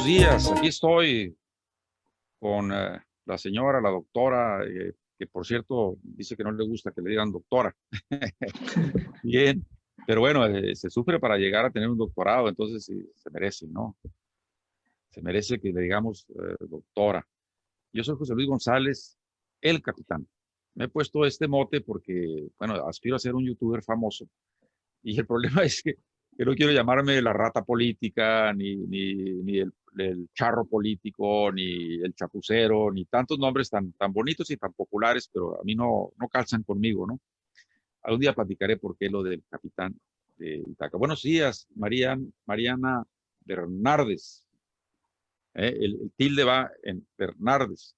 días. Aquí estoy con la señora, la doctora, que por cierto dice que no le gusta que le digan doctora. Bien, pero bueno, se sufre para llegar a tener un doctorado, entonces sí, se merece, ¿no? Se merece que le digamos doctora. Yo soy José Luis González, el capitán. Me he puesto este mote porque, bueno, aspiro a ser un youtuber famoso. Y el problema es que no quiero llamarme la rata política, ni el charro político, ni el chapucero, ni tantos nombres tan bonitos y tan populares, pero a mí no calzan conmigo, ¿no? Algún día platicaré por qué lo del capitán de Itaca. Buenos días, Mariana Bernardes. El tilde va en Bernardes.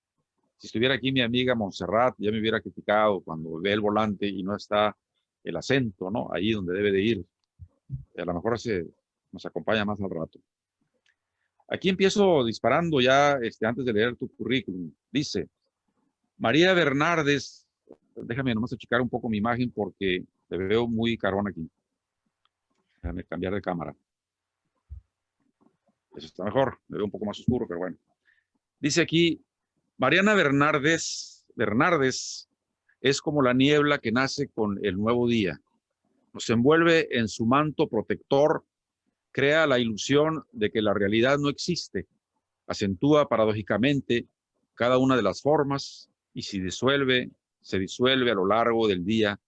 Si estuviera aquí mi amiga Montserrat, ya me hubiera criticado cuando ve el volante y no está el acento, ¿no? Ahí donde debe de ir. A lo mejor nos acompaña más al rato. Aquí empiezo disparando ya antes de leer tu currículum. Dice, María Bernardes, déjame nomás achicar un poco mi imagen porque te veo muy carón aquí. Déjame cambiar de cámara. Eso está mejor, me veo un poco más oscuro, pero bueno. Dice aquí, Mariana Bernardes es como la niebla que nace con el nuevo día. Nos envuelve en su manto protector, crea la ilusión de que la realidad no existe, acentúa paradójicamente cada una de las formas y se disuelve a lo largo del día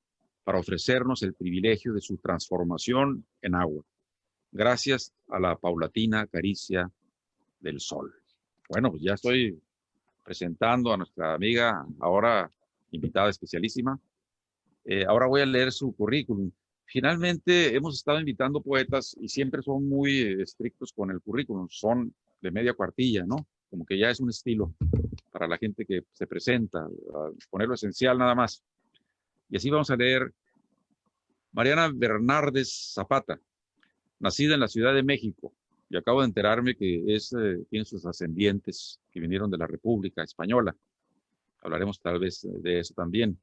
para ofrecernos el privilegio de su transformación en agua, gracias a la paulatina caricia del sol. Bueno, pues ya estoy presentando a nuestra amiga, ahora invitada especialísima. Ahora voy a leer su currículum. Finalmente hemos estado invitando poetas y siempre son muy estrictos con el currículum, son de media cuartilla, ¿no? Como que ya es un estilo para la gente que se presenta, poner lo esencial nada más. Y así vamos a leer Mariana Bernardes Zapata, nacida en la Ciudad de México, y acabo de enterarme que tiene sus ascendientes que vinieron de la República Española. Hablaremos tal vez de eso también.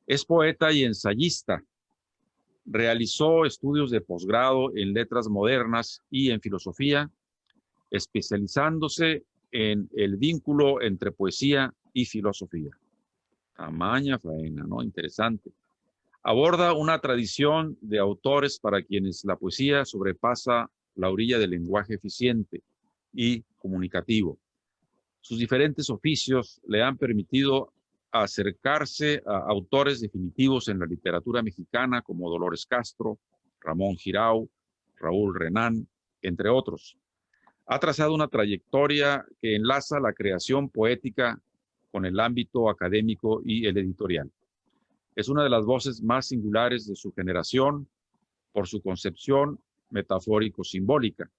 Es poeta y ensayista. Realizó estudios de posgrado en letras modernas y en filosofía, especializándose en el vínculo entre poesía y filosofía. Tamaña faena, ¿no? Interesante. Aborda una tradición de autores para quienes la poesía sobrepasa la orilla del lenguaje eficiente y comunicativo. Sus diferentes oficios le han permitido acercarse a autores definitivos en la literatura mexicana como Dolores Castro, Ramón Jirau, Raúl Renán, entre otros. Ha trazado una trayectoria que enlaza la creación poética con el ámbito académico y el editorial. Es una de las voces más singulares de su generación por su concepción metafórico-simbólica.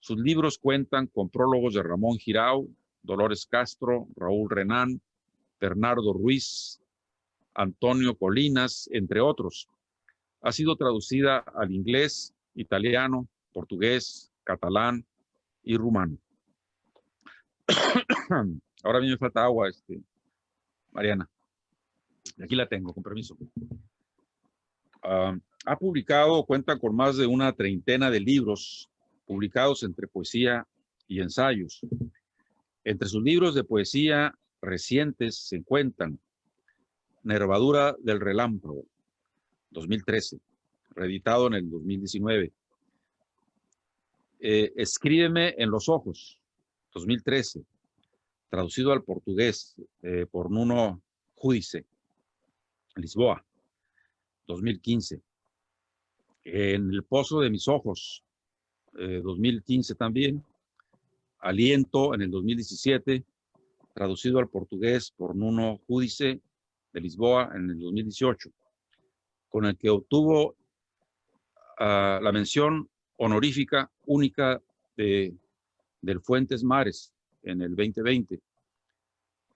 Sus libros cuentan con prólogos de Ramón Jirau, Dolores Castro, Raúl Renán, Bernardo Ruiz, Antonio Colinas, entre otros. Ha sido traducida al inglés, italiano, portugués, catalán y rumano. Ahora a mí me falta agua, Mariana. Y aquí la tengo, con permiso. Ha publicado, cuenta con más de una treintena de libros publicados entre poesía y ensayos. Entre sus libros de poesía recientes se encuentran Nervadura del Relámpago, 2013, reeditado en el 2019. Escríbeme en los ojos, 2013, traducido al portugués por Nuno Judice, Lisboa, 2015. En el pozo de mis ojos, 2015 también. Aliento en el 2017, traducido al portugués por Nuno Judice de Lisboa en el 2018, con el que obtuvo la mención honorífica única del Fuentes Mares en el 2020.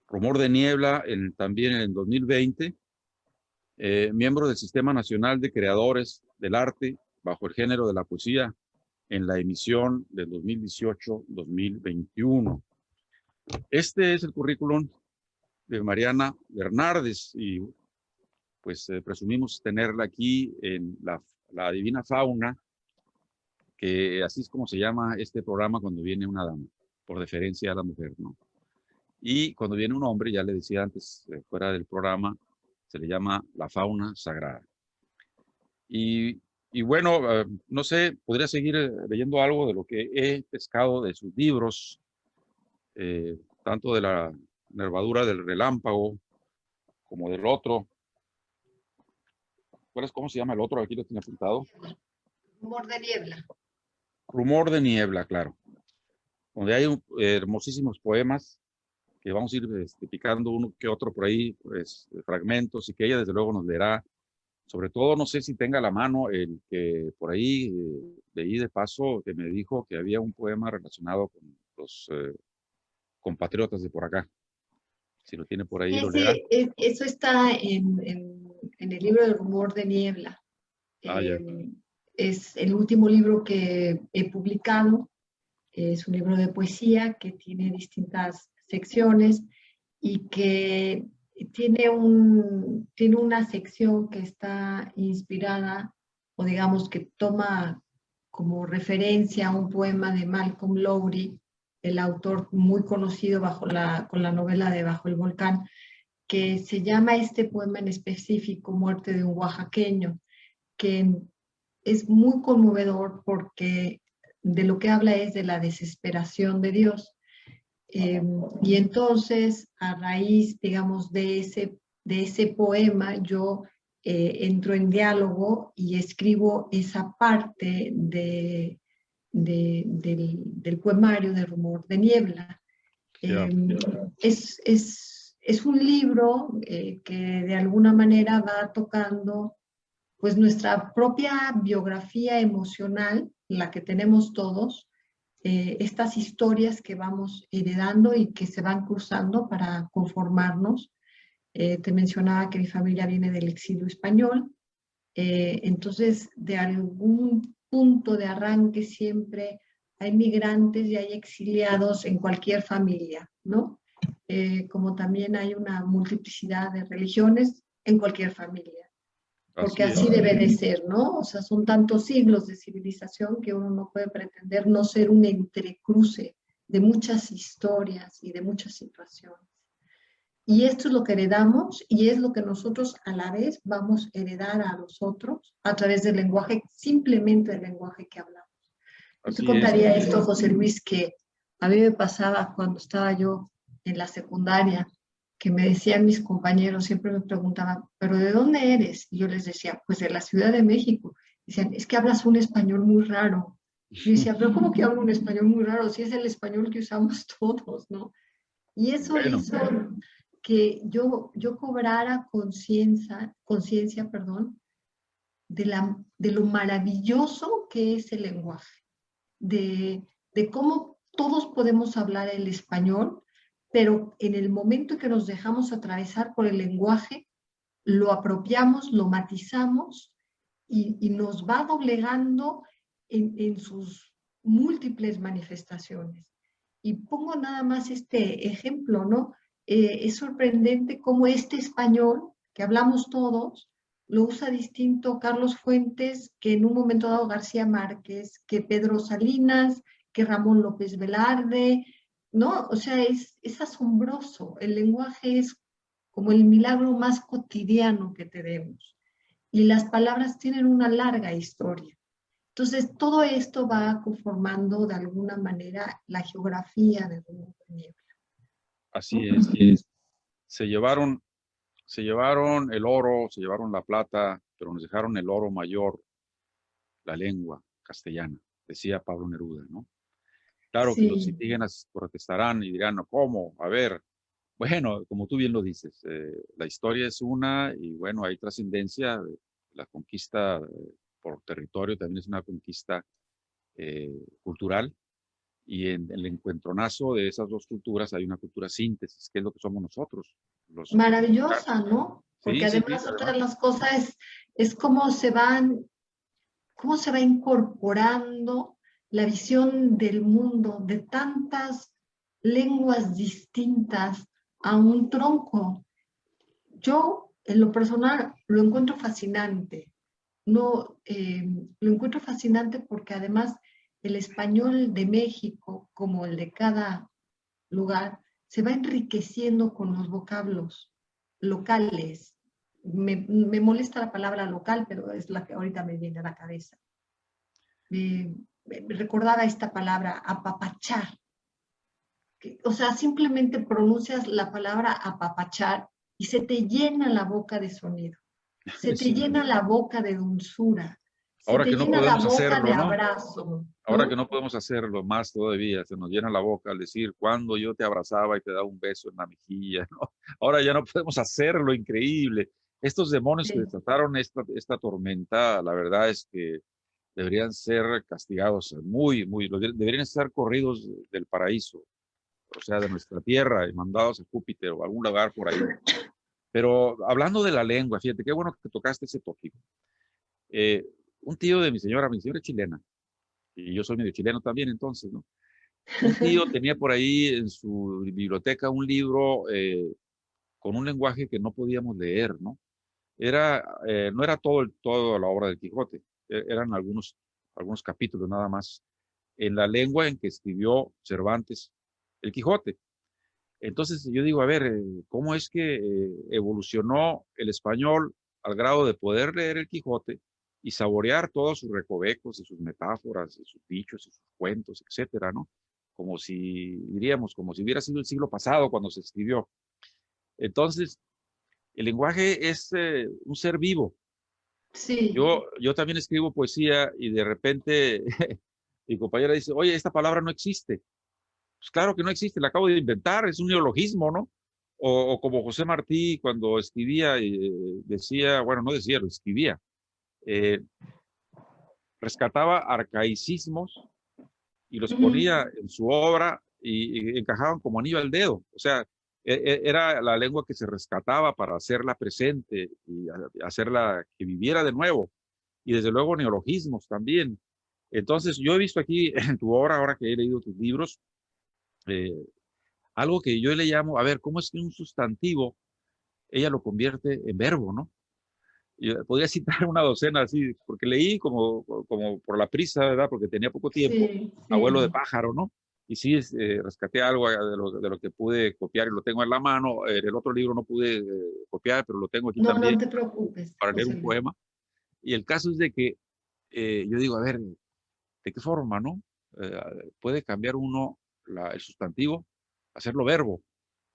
Rumor de Niebla también en el 2020, miembro del Sistema Nacional de Creadores del Arte bajo el género de la poesía en la emisión del 2018-2021. Este es el currículum de Mariana Bernardes y pues presumimos tenerla aquí en la Divina Fauna, que así es como se llama este programa cuando viene una dama. por deferencia a la mujer, ¿no? Y cuando viene un hombre, ya le decía antes, fuera del programa, se le llama la fauna sagrada. Y bueno, no sé, podría seguir leyendo algo de lo que he pescado de sus libros, tanto de la nervadura del relámpago como del otro. ¿Cómo se llama el otro? Aquí lo tenía apuntado. Rumor de niebla. Rumor de niebla, claro. Donde hay hermosísimos poemas que vamos a ir picando uno que otro por ahí, pues, fragmentos, y que ella desde luego nos leerá. Sobre todo, no sé si tenga a la mano el que por ahí leí de paso, que me dijo que había un poema relacionado con los compatriotas de por acá. Si lo tiene por ahí, lo leerá. Eso está en el libro del Rumor de Niebla. Ah, ya. Es el último libro que he publicado. Es un libro de poesía que tiene distintas secciones y que tiene una sección que está inspirada, o digamos que toma como referencia un poema de Malcolm Lowry, el autor muy conocido con la novela de Bajo el Volcán, que se llama este poema en específico Muerte de un oaxaqueño, que es muy conmovedor porque de lo que habla es de la desesperación de Dios. Y entonces, a raíz, digamos, de ese poema, yo entro en diálogo y escribo esa parte del poemario de Rumor de Niebla. Ya. Es un libro que de alguna manera va tocando pues nuestra propia biografía emocional, la que tenemos todos, estas historias que vamos heredando y que se van cruzando para conformarnos. Te mencionaba que mi familia viene del exilio español, entonces de algún punto de arranque siempre hay migrantes y hay exiliados en cualquier familia, ¿no? Como también hay una multiplicidad de religiones en cualquier familia, porque así debe de ser, ¿no? O sea, son tantos siglos de civilización que uno no puede pretender no ser un entrecruce de muchas historias y de muchas situaciones. Y esto es lo que heredamos y es lo que nosotros a la vez vamos a heredar a los otros a través del lenguaje, simplemente del lenguaje que hablamos. Yo te contaría esto, José Luis, que a mí me pasaba cuando estaba yo en la secundaria, que me decían mis compañeros, siempre me preguntaban, ¿pero de dónde eres? Y yo les decía, pues de la Ciudad de México. Decían, es que hablas un español muy raro. Y yo decía, pero ¿cómo que hablo un español muy raro? Si es el español que usamos todos, ¿no? Y eso hizo que yo cobrara conciencia, de lo maravilloso que es el lenguaje, de cómo todos podemos hablar el español, pero en el momento que nos dejamos atravesar por el lenguaje, lo apropiamos, lo matizamos y nos va doblegando en sus múltiples manifestaciones. Y pongo nada más este ejemplo, ¿no? Es sorprendente cómo este español que hablamos todos lo usa distinto Carlos Fuentes que en un momento dado García Márquez, que Pedro Salinas, que Ramón López Velarde, ¿no? O sea, es asombroso. El lenguaje es como el milagro más cotidiano que tenemos. Y las palabras tienen una larga historia. Entonces, todo esto va conformando de alguna manera la geografía de Rumor de Niebla. Así es. Se llevaron el oro, se llevaron la plata, pero nos dejaron el oro mayor, la lengua castellana, decía Pablo Neruda, ¿no? Claro que los indígenas protestarán y dirán, no, ¿cómo? A ver, bueno, como tú bien lo dices, la historia es una y bueno, hay trascendencia. La conquista por territorio también es una conquista cultural y en el encuentronazo de esas dos culturas hay una cultura síntesis, que es lo que somos nosotros. Maravillosa, ¿no? Porque sí, además otra de las cosas es cómo se va incorporando la visión del mundo de tantas lenguas distintas a un tronco. Yo, en lo personal, lo encuentro fascinante. No, lo encuentro fascinante porque además el español de México, como el de cada lugar, se va enriqueciendo con los vocablos locales. Me molesta la palabra local, pero es la que ahorita me viene a la cabeza. Me recordaba esta palabra, apapachar. O sea, simplemente pronuncias la palabra apapachar y se te llena la boca de sonido, se te Sí. llena la boca de dulzura, se Ahora te que no llena la podemos boca de hacerlo, ¿no? abrazo, Ahora que ¿no? no podemos hacerlo más todavía, se nos llena la boca al decir cuando yo te abrazaba y te daba un beso en la mejilla, ¿no? Ahora ya no podemos hacerlo, increíble. Estos demonios que Sí, desataron esta tormenta, la verdad es que deberían ser castigados deberían estar corridos del paraíso, o sea, de nuestra tierra y mandados a Júpiter o a algún lugar por ahí. Pero hablando de la lengua, fíjate, qué bueno que tocaste ese tópico. Eh, un tío de mi señora es chilena, y yo soy medio chileno también, entonces, ¿no? Un tío tenía por ahí en su biblioteca un libro con un lenguaje que no podíamos leer, ¿no? No era todo la obra del Quijote, eran algunos capítulos nada más, en la lengua en que escribió Cervantes el Quijote. Entonces yo digo, a ver, ¿cómo es que evolucionó el español al grado de poder leer el Quijote y saborear todos sus recovecos y sus metáforas y sus dichos y sus cuentos, etcétera, ¿no? Como si, diríamos, como si hubiera sido el siglo pasado cuando se escribió. Entonces, el lenguaje es un ser vivo. sí, Yo también escribo poesía y de repente mi compañera dice, oye, esta palabra no existe. Pues claro que no existe, la acabo de inventar, es un neologismo, ¿no? O como José Martí cuando escribía, decía, bueno, no decía, lo escribía, eh, rescataba arcaicismos y los ujú, ponía en su obra y encajaban como anillo al dedo. O sea, era la lengua que se rescataba para hacerla presente y hacerla que viviera de nuevo. Y desde luego neologismos también. Entonces, yo he visto aquí en tu obra, ahora que he leído tus libros, eh, algo que yo le llamo, a ver, ¿cómo es que un sustantivo ella lo convierte en verbo, ¿no? Yo podría citar una docena así, porque leí como por la prisa, ¿verdad? Porque tenía poco tiempo, sí, Abuelo de sí. pájaro, ¿no? Y sí, rescaté algo de lo que pude copiar y lo tengo en la mano. En el otro libro no pude copiar, pero lo tengo aquí No, no también te preocupes, para leer José un Luis. poema. Y el caso es de que yo digo, a ver, ¿de qué forma, no? Puede cambiar uno el sustantivo, hacerlo verbo.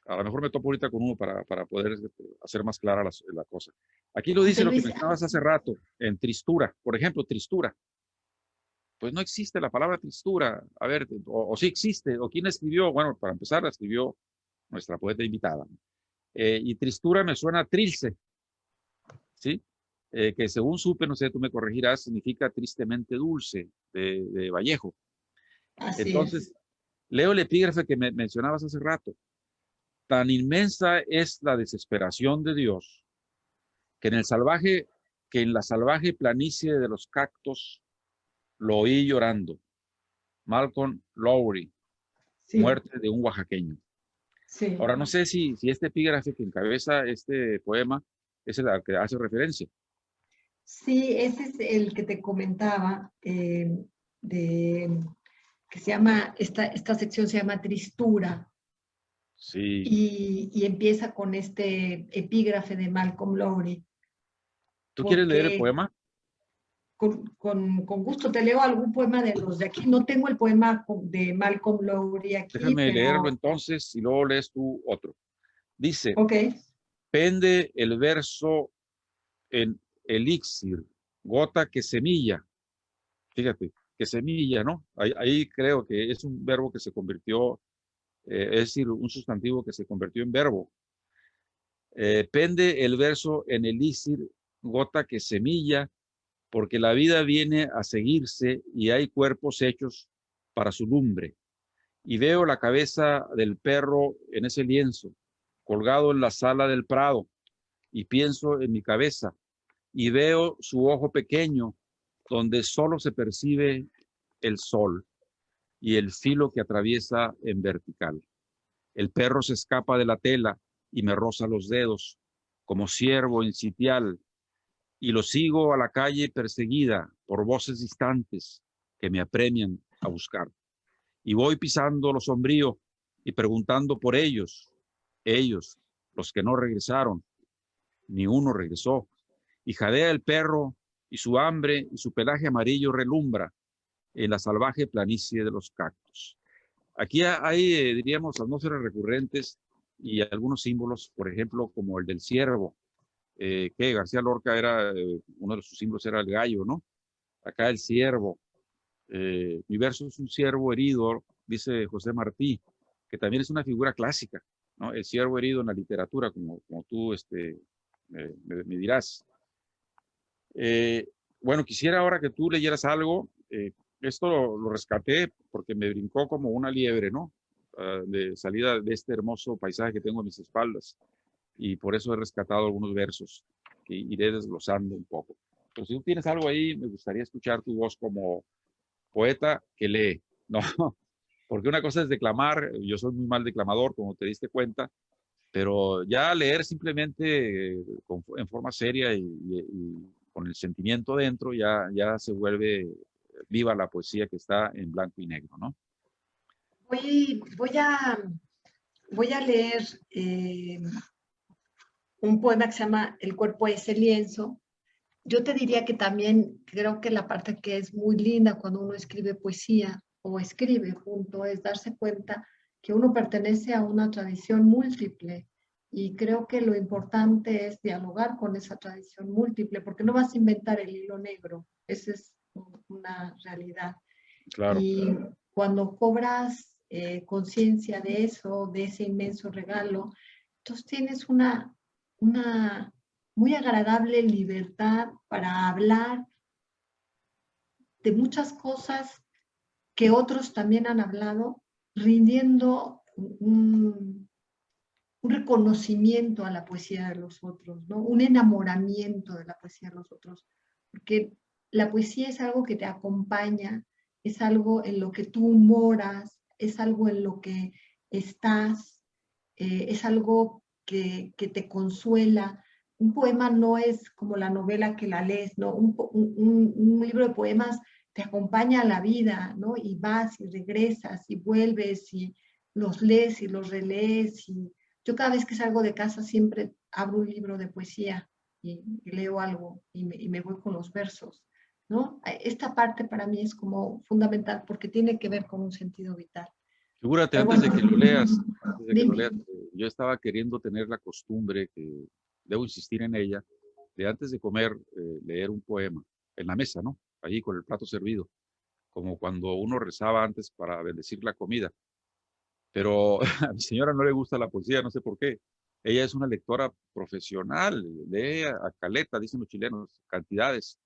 A lo mejor me topo ahorita con uno para poder hacer más clara la cosa. Aquí lo José dice lo que Luis, mencionabas hace rato, en tristura. Por ejemplo, tristura. Pues no existe la palabra tristura. A ver, o sí existe, o quién escribió. Bueno, para empezar, la escribió nuestra poeta invitada. Y tristura me suena a trilce, ¿sí? Que según supe, no sé, tú me corregirás, significa tristemente dulce, de Vallejo. así es. Entonces, leo el epígrafe que me mencionabas hace rato. Tan inmensa es la desesperación de Dios que en la salvaje planicie de los cactos lo oí llorando. Malcolm Lowry, Sí, muerte de un oaxaqueño. sí. Ahora no sé si este epígrafe que encabeza este poema es el al que hace referencia. Sí, ese es el que te comentaba, de, que se llama, esta sección se llama Tristura Sí. y empieza con este epígrafe de Malcolm Lowry, ¿Tú quieres leer el porque poema? con gusto te leo algún poema de los de aquí. No tengo el poema de Malcolm Lowry aquí, Déjame leerlo pero entonces y luego lees tú otro. Dice, ok, pende el verso en elixir, gota que semilla. Fíjate, que semilla, ¿no? Ahí creo que es un verbo que se convirtió, es decir, un sustantivo que se convirtió en verbo. Pende el verso en elixir, gota que semilla, porque la vida viene a seguirse y hay cuerpos hechos para su lumbre. Y veo la cabeza del perro en ese lienzo, colgado en la sala del prado, y pienso en mi cabeza, y veo su ojo pequeño, donde solo se percibe el sol y el filo que atraviesa en vertical. El perro se escapa de la tela y me roza los dedos, como ciervo en sitial, y lo sigo a la calle perseguida por voces distantes que me apremian a buscar. Y voy pisando lo sombrío y preguntando por ellos, los que no regresaron, ni uno regresó. Y jadea el perro y su hambre y su pelaje amarillo relumbra en la salvaje planicie de los cactus. Aquí hay, diríamos, atmósferas recurrentes y algunos símbolos, por ejemplo, como el del ciervo, que García Lorca era, uno de sus símbolos era el gallo, ¿no? Acá el ciervo. Mi verso es un ciervo herido, dice José Martí, que también es una figura clásica, ¿no? El ciervo herido en la literatura, como tú me dirás. Bueno, quisiera ahora que tú leyeras algo. Esto lo rescaté porque me brincó como una liebre, ¿no? De salida de este hermoso paisaje que tengo a mis espaldas. Y por eso he rescatado algunos versos que iré desglosando un poco. Pero si tú tienes algo ahí, me gustaría escuchar tu voz como poeta que lee, ¿no? Porque una cosa es declamar, yo soy muy mal declamador, como te diste cuenta, pero ya leer simplemente en forma seria y con el sentimiento dentro, ya se vuelve viva la poesía que está en blanco y negro, ¿no? Voy, voy, a, voy a leer un poema que se llama El cuerpo es el lienzo. Yo te diría que también creo que la parte que es muy linda cuando uno escribe poesía o escribe junto es darse cuenta que uno pertenece a una tradición múltiple y creo que lo importante es dialogar con esa tradición múltiple porque no vas a inventar el hilo negro, esa es una realidad. Claro. Y cuando cobras conciencia de eso, de ese inmenso regalo, entonces tienes una muy agradable libertad para hablar de muchas cosas que otros también han hablado, rindiendo un reconocimiento a la poesía de los otros, ¿no? Un enamoramiento de la poesía de los otros, porque la poesía es algo que te acompaña, es algo en lo que tú moras, es algo en lo que estás, es algo que te consuela. Un poema no es como la novela que la lees, ¿no? Un libro de poemas te acompaña a la vida, ¿no? Y vas y regresas y vuelves y los lees y los relees. Y yo cada vez que salgo de casa siempre abro un libro de poesía y leo algo y me voy con los versos, ¿no? Esta parte para mí es como fundamental porque tiene que ver con un sentido vital. Figúrate, Pero bueno, antes de que lo dime. leas, yo estaba queriendo tener la costumbre, que debo insistir en ella, de antes de comer, leer un poema en la mesa, ¿no? Allí con el plato servido, como cuando uno rezaba antes para bendecir la comida. Pero a mi señora no le gusta la poesía, no sé por qué. Ella es una lectora profesional, lee a caleta, dicen los chilenos, cantidades,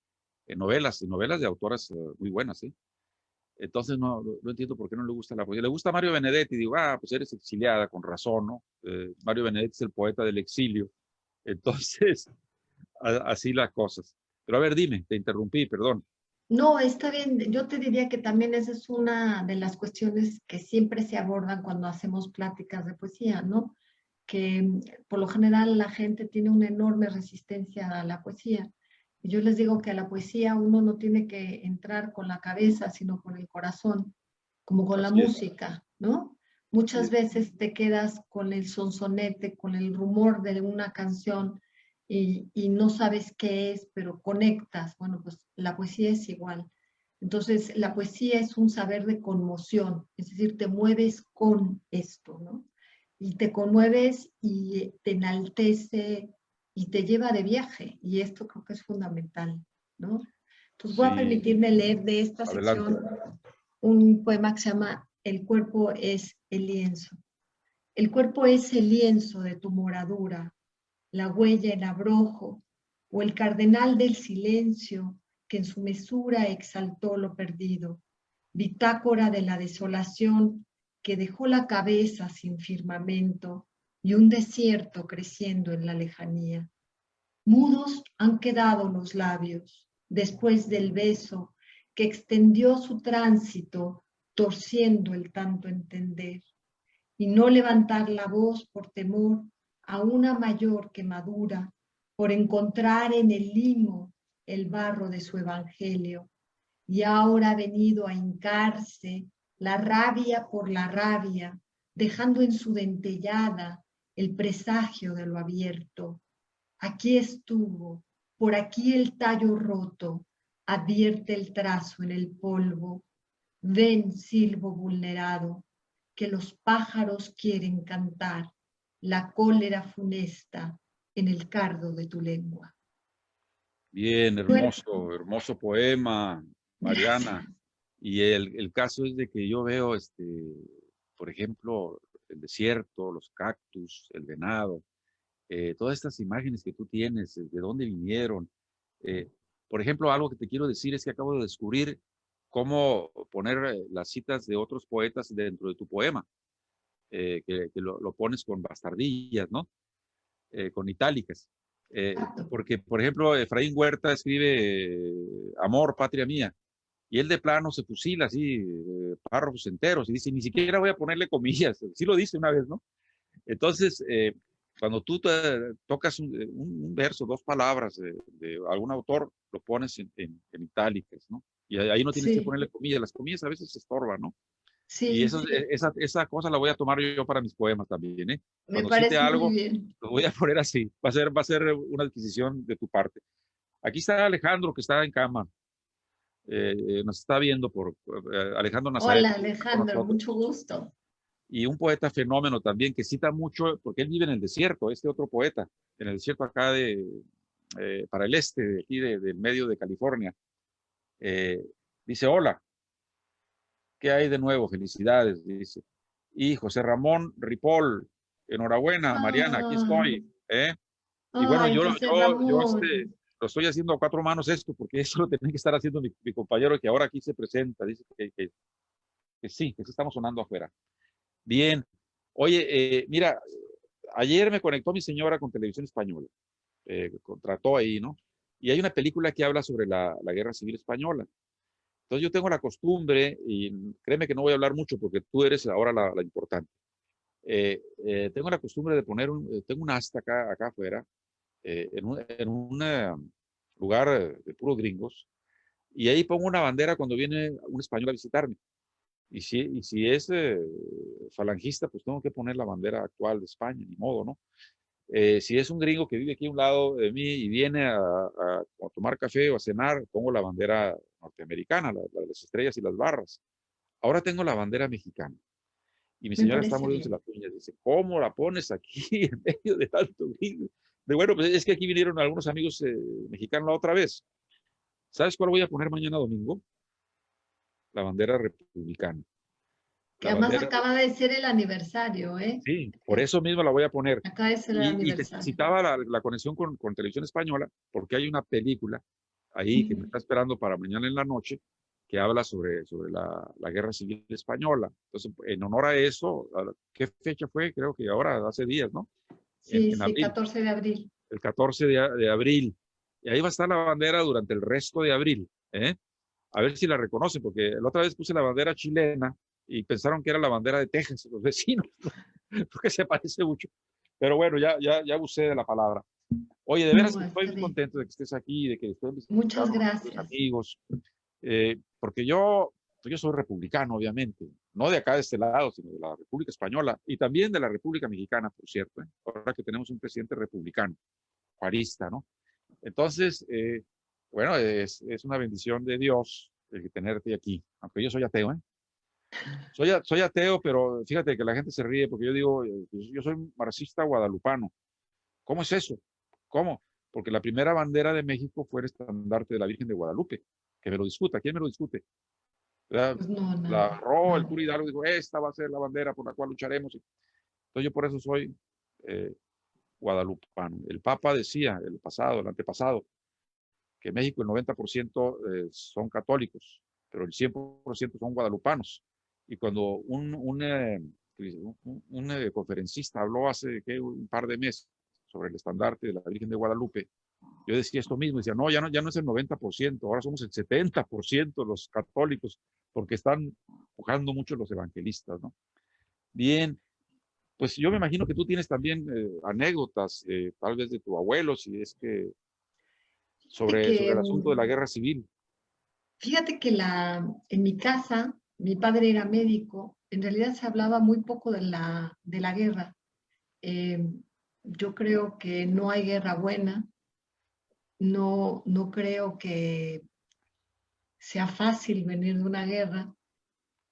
novelas, y novelas de autoras muy buenas, ¿sí? Entonces no entiendo por qué no le gusta la poesía. Le gusta Mario Benedetti, digo, pues eres exiliada, con razón, ¿no? Mario Benedetti es el poeta del exilio. Entonces, así las cosas. Pero a ver, dime, te interrumpí, perdón. No, está bien. Yo te diría que también esa es una de las cuestiones que siempre se abordan cuando hacemos pláticas de poesía, ¿no? Que por lo general la gente tiene una enorme resistencia a la poesía. Y yo les digo que a la poesía uno no tiene que entrar con la cabeza, sino con el corazón, como con la Así es, música, ¿no? así Muchas es. veces te quedas con el sonsonete, con el rumor de una canción y no sabes qué es, pero conectas. Bueno, pues la poesía es igual. Entonces, la poesía es un saber de conmoción, es decir, te mueves con esto, ¿no? Y te conmueves y te enaltece y te lleva de viaje, y esto creo que es fundamental, ¿no? Entonces voy a Sí, permitirme leer de esta adelante. sección un poema que se llama El cuerpo es el lienzo. El cuerpo es el lienzo de tu moradura, la huella en abrojo, o el cardenal del silencio que en su mesura exaltó lo perdido, bitácora de la desolación que dejó la cabeza sin firmamento y un desierto creciendo en la lejanía. Mudos han quedado los labios después del beso que extendió su tránsito torciendo el tanto entender y no levantar la voz por temor a una mayor quemadura, por encontrar en el limo el barro de su evangelio, y ahora ha venido a hincarse la rabia por la rabia, dejando en su dentellada el presagio de lo abierto. Aquí estuvo, por aquí el tallo roto, advierte el trazo en el polvo. Ven, silbo vulnerado, que los pájaros quieren cantar la cólera funesta en el cardo de tu lengua. Bien, hermoso, hermoso poema, Mariana. Gracias. Y el caso es de que yo veo, por ejemplo, el desierto, los cactus, el venado, todas estas imágenes que tú tienes, de dónde vinieron. Eh, por ejemplo, algo que te quiero decir es que acabo de descubrir cómo poner las citas de otros poetas dentro de tu poema, que lo pones con bastardillas, ¿no? Con itálicas. Porque, por ejemplo, Efraín Huerta escribe Amor, patria mía, y él de plano se fusila así, párrafos enteros, y dice, ni siquiera voy a ponerle comillas, sí lo dice una vez, ¿no? Entonces, cuando tú tocas un verso, dos palabras de algún autor, lo pones en itálicas, ¿no? Y ahí no tienes que Sí, ponerle comillas, las comillas a veces se estorban, ¿no? Y sí, esa cosa la voy a tomar yo para mis poemas también, ¿eh? me Cuando cite parece muy algo, bien. lo voy a poner así. Va a ser una adquisición de tu parte. Aquí está Alejandro, que está en cama. Nos está viendo por Alejandro Nazaret, Hola que está con Alejandro, nosotros. mucho gusto. Y un poeta fenómeno también, que cita mucho, porque él vive en el desierto, este otro poeta, en el desierto acá para el este, de aquí del medio de California. Eh, Dice, hola, ¿qué hay de nuevo? Felicidades, dice. Y José Ramón Ripoll, enhorabuena, Mariana, aquí Ah, estoy. ¿Eh? Y bueno, ay, José Ramón. lo estoy haciendo a cuatro manos esto, porque eso lo tenía que estar haciendo mi compañero que ahora aquí se presenta, dice que sí, que sí estamos sonando afuera. Bien. Oye, mira, ayer me conectó mi señora con Televisión Española, contrató ahí, ¿no? Y hay una película que habla sobre la Guerra Civil Española. Entonces yo tengo la costumbre, y créeme que no voy a hablar mucho porque tú eres ahora la importante. Tengo la costumbre de poner tengo un asta acá afuera, en un lugar de puros gringos, y ahí pongo una bandera cuando viene un español a visitarme. Y si es falangista, pues tengo que poner la bandera actual de España, ni modo, ¿no? Si es un gringo que vive aquí a un lado de mí y viene a tomar café o a cenar, pongo la bandera norteamericana, la de las estrellas y las barras. Ahora tengo la bandera mexicana. Y mi Me señora está parece muriéndose bien. las uñas. Dice, ¿cómo la pones aquí en medio de tanto gringo? De bueno, pues es que aquí vinieron algunos amigos mexicanos la otra vez. ¿Sabes cuál voy a poner mañana domingo? La bandera republicana. Que La además bandera, acaba de ser el aniversario, ¿eh? sí, por eso mismo la voy a poner. Acaba de ser el Y te aniversario. citaba la conexión con Televisión Española, porque hay una película ahí que me Ujú. está esperando para mañana en la noche, que habla sobre la Guerra Civil Española. Entonces, en honor a eso, ¿qué fecha fue? Creo que ahora, hace días, ¿no? Sí, En sí, abril, 14 de abril. el 14 de abril. Y ahí va a estar la bandera durante el resto de abril, ¿eh? A ver si la reconocen, porque la otra vez puse la bandera chilena y pensaron que era la bandera de Texas, los vecinos, porque se parece mucho. Pero bueno, ya abusé de la palabra. Oye, de veras No, que estoy está muy bien. contento de que estés aquí, de que estés Muchas visitando a nuestros gracias. amigos, porque yo soy republicano, obviamente, no de acá de este lado, sino de la República Española y también de la República Mexicana, por cierto, ¿eh? Ahora que tenemos un presidente republicano, juarista, ¿no? Entonces, bueno, es una bendición de Dios el tenerte aquí, aunque yo soy ateo, ¿eh? Soy ateo, pero fíjate que la gente se ríe porque yo digo, yo soy marxista guadalupano. ¿Cómo es eso? ¿Cómo? Porque la primera bandera de México fue el estandarte de la Virgen de Guadalupe. Que me lo discuta. ¿Quién me lo discute? ¿Verdad? Pues no, La nadie. agarró el No. cura Hidalgo, dijo, esta va a ser la bandera por la cual lucharemos. Entonces yo por eso soy eh, guadalupano. El Papa decía, el antepasado, que México el 90% son católicos, pero el 100% son guadalupanos. Y cuando un conferencista habló hace un par de meses sobre el estandarte de la Virgen de Guadalupe, yo decía esto mismo, decía, no, ya no es el 90%, ahora somos el 70% los católicos, porque están empujando mucho los evangelistas, ¿no? Bien, pues yo me imagino que tú tienes también anécdotas, tal vez de tu abuelo, si es que Sí sobre que el asunto de la guerra civil. Fíjate que en mi casa, mi padre era médico, en realidad se hablaba muy poco de la guerra. Eh, yo creo que no hay guerra buena, no creo que sea fácil venir de una guerra,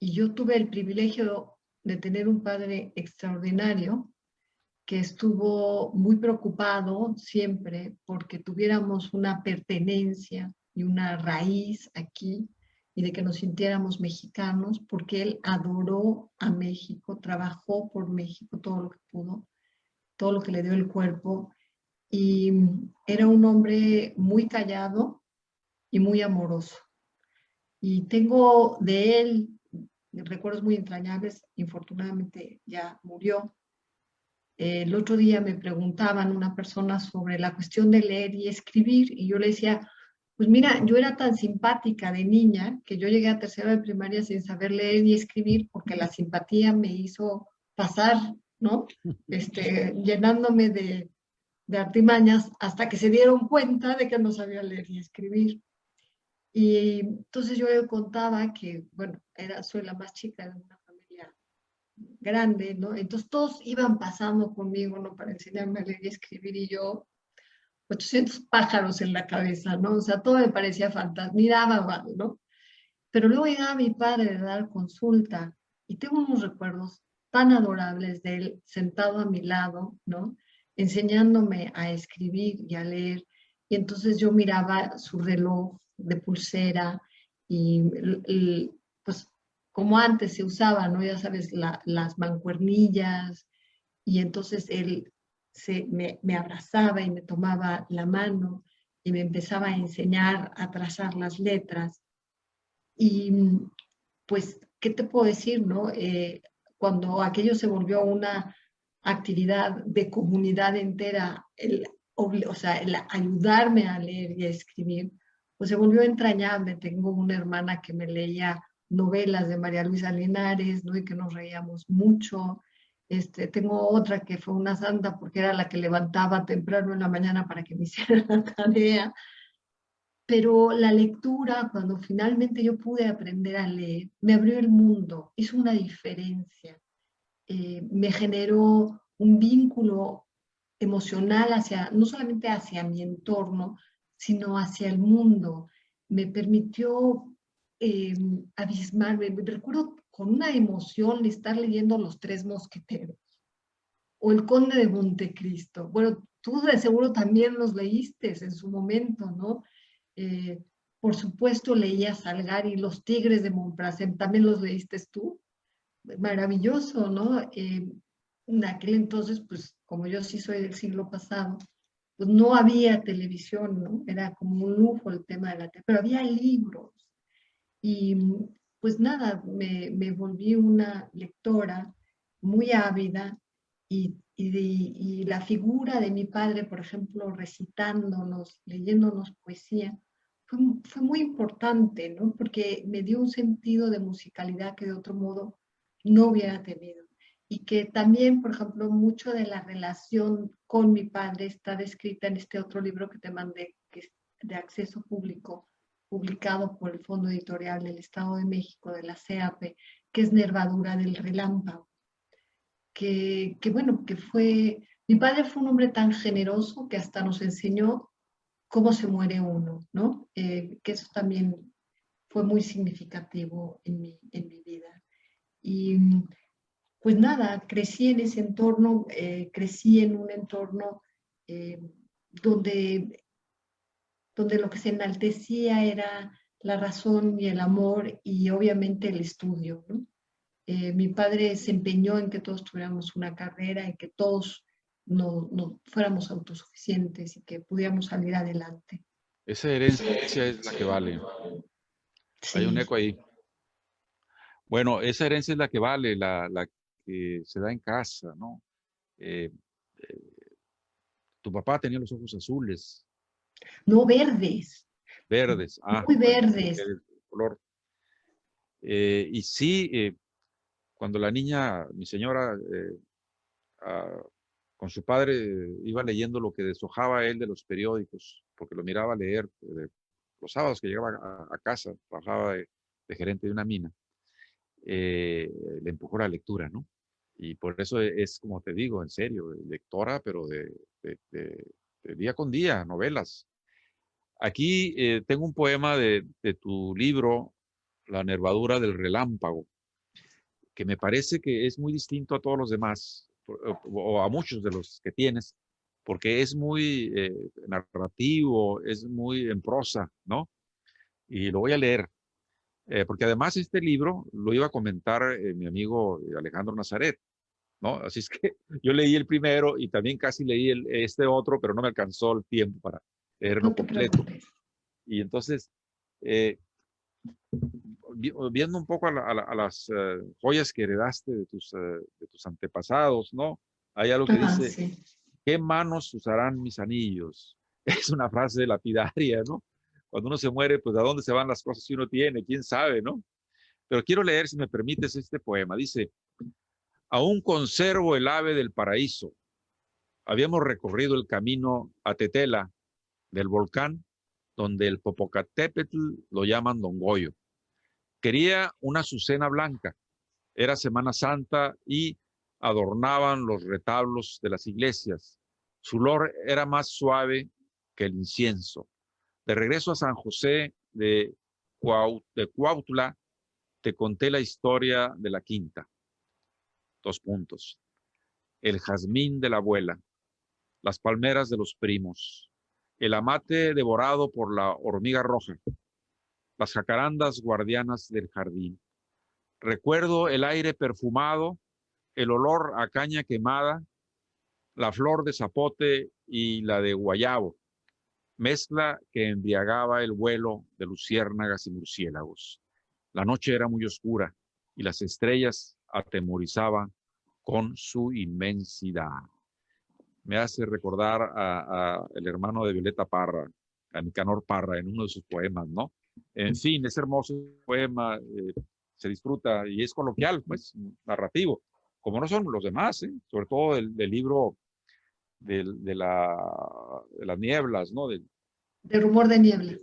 y yo tuve el privilegio de tener un padre extraordinario que estuvo muy preocupado siempre porque tuviéramos una pertenencia y una raíz aquí y de que nos sintiéramos mexicanos, porque él adoró a México, trabajó por México todo lo que pudo, todo lo que le dio el cuerpo, y era un hombre muy callado y muy amoroso. Y tengo de él recuerdos muy entrañables. Infortunadamente ya murió. El otro día me preguntaban una persona sobre la cuestión de leer y escribir, y yo le decía, pues mira, yo era tan simpática de niña que yo llegué a tercero de primaria sin saber leer y escribir porque la simpatía me hizo pasar, ¿no? Llenándome de artimañas hasta que se dieron cuenta de que no sabía leer y escribir. Y entonces yo le contaba que, bueno, soy la más chica de una familia grande, ¿no? Entonces todos iban pasando conmigo, ¿no? Para enseñarme a leer y escribir, y yo, 800 pájaros en la cabeza, ¿no? O sea, todo me parecía fantástico, miraba mal, ¿no? Pero luego llegaba mi padre a dar consulta y tengo unos recuerdos tan adorables de él sentado a mi lado, ¿no? Enseñándome a escribir y a leer. Y entonces yo miraba su reloj de pulsera y, pues, como antes se usaba, ¿no? Ya sabes, las mancuernillas. Y entonces él me abrazaba y me tomaba la mano y me empezaba a enseñar a trazar las letras. Y pues, ¿qué te puedo decir, no? Cuando aquello se volvió una actividad de comunidad entera, o sea, el ayudarme a leer y a escribir, pues se volvió entrañable. Tengo una hermana que me leía novelas de María Luisa Linares, ¿no? Y que nos reíamos mucho. Tengo otra que fue una santa porque era la que levantaba temprano en la mañana para que me hiciera la tarea. Pero la lectura, cuando finalmente yo pude aprender a leer, me abrió el mundo, hizo una diferencia. Me generó un vínculo emocional hacia, no solamente hacia mi entorno, sino hacia el mundo. Me permitió eh, abismarme. Me recuerdo con una emoción estar leyendo Los Tres Mosqueteros o El Conde de Montecristo. Bueno, tú de seguro también los leíste en su momento, ¿no? Eh, por supuesto leía Salgari, Los Tigres de Montparnasse, ¿también los leíste tú? Maravilloso, ¿no? En aquel entonces, pues como yo sí soy del siglo pasado, pues no había televisión, ¿no? Era como un lujo el tema de la tele, pero había libros. Y pues nada, me volví una lectora muy ávida, y la figura de mi padre, por ejemplo, recitándonos, leyéndonos poesía, fue muy importante, ¿no? Porque me dio un sentido de musicalidad que de otro modo no hubiera tenido. Y que también, por ejemplo, mucho de la relación con mi padre está descrita en este otro libro que te mandé, que es de acceso público, publicado por el Fondo Editorial del Estado de México, de la CEAPE, que es Nervadura del Relámpago. Bueno, mi padre fue un hombre tan generoso que hasta nos enseñó cómo se muere uno, ¿no? Que eso también fue muy significativo en mi vida. Y pues nada, crecí en ese entorno, crecí en un entorno eh, donde lo que se enaltecía era la razón y el amor y obviamente el estudio, ¿no? Mi padre se empeñó en que todos tuviéramos una carrera, en que todos no fuéramos autosuficientes y que pudiéramos salir adelante. Esa herencia es la que vale. Hay un Sí, eco ahí. Bueno, esa herencia es la que vale, la que se da en casa, ¿no? Eh, eh, tu papá tenía los ojos azules, no verdes, verdes. muy Bueno, es que verdes. el color. Y sí, cuando la niña, mi señora, ah, con su padre iba leyendo lo que deshojaba él de los periódicos, porque lo miraba leer. los sábados que llegaba a casa, trabajaba de gerente de una mina, le empujó la lectura, ¿no? Y por eso es, como te digo, en serio, lectora, pero de día con día, novelas. Aquí tengo un poema de tu libro, La nervadura del relámpago, que me parece que es muy distinto a todos los demás, o a muchos de los que tienes, porque es muy narrativo, es muy en prosa, ¿no? Y lo voy a leer, porque además este libro lo iba a comentar mi amigo Alejandro Nazaret, ¿no? Así es que yo leí el primero y también casi leí este otro, pero no me alcanzó el tiempo para leerlo No te completo. preocupes. Y entonces, eh, viendo un poco a las joyas que heredaste de tus antepasados, ¿no? Hay algo que Ah, dice, sí. ¿qué manos usarán mis anillos? Es una frase lapidaria, ¿no? Cuando uno se muere, pues ¿a dónde se van las cosas que uno tiene? ¿Quién sabe, no? Pero quiero leer, si me permites, este poema. Dice, aún conservo el ave del paraíso. Habíamos recorrido el camino a Tetela, del volcán, donde el Popocatépetl lo llaman Don Goyo. Quería una azucena blanca. Era Semana Santa y adornaban los retablos de las iglesias. Su olor era más suave que el incienso. De regreso a San José de Cuautla, te conté la historia de la quinta. 2 puntos. El jazmín de la abuela, las palmeras de los primos, el amate devorado por la hormiga roja, las jacarandas guardianas del jardín. Recuerdo el aire perfumado, el olor a caña quemada, la flor de zapote y la de guayabo, mezcla que embriagaba el vuelo de luciérnagas y murciélagos. La noche era muy oscura y las estrellas atemorizaban con su inmensidad. Me hace recordar a el hermano de Violeta Parra, a Nicanor Parra, en uno de sus poemas, ¿no? En fin, es hermoso poema, se disfruta y es coloquial, pues, narrativo, como no son los demás, ¿eh? Sobre todo del libro de las nieblas, ¿no? Del De rumor de niebla.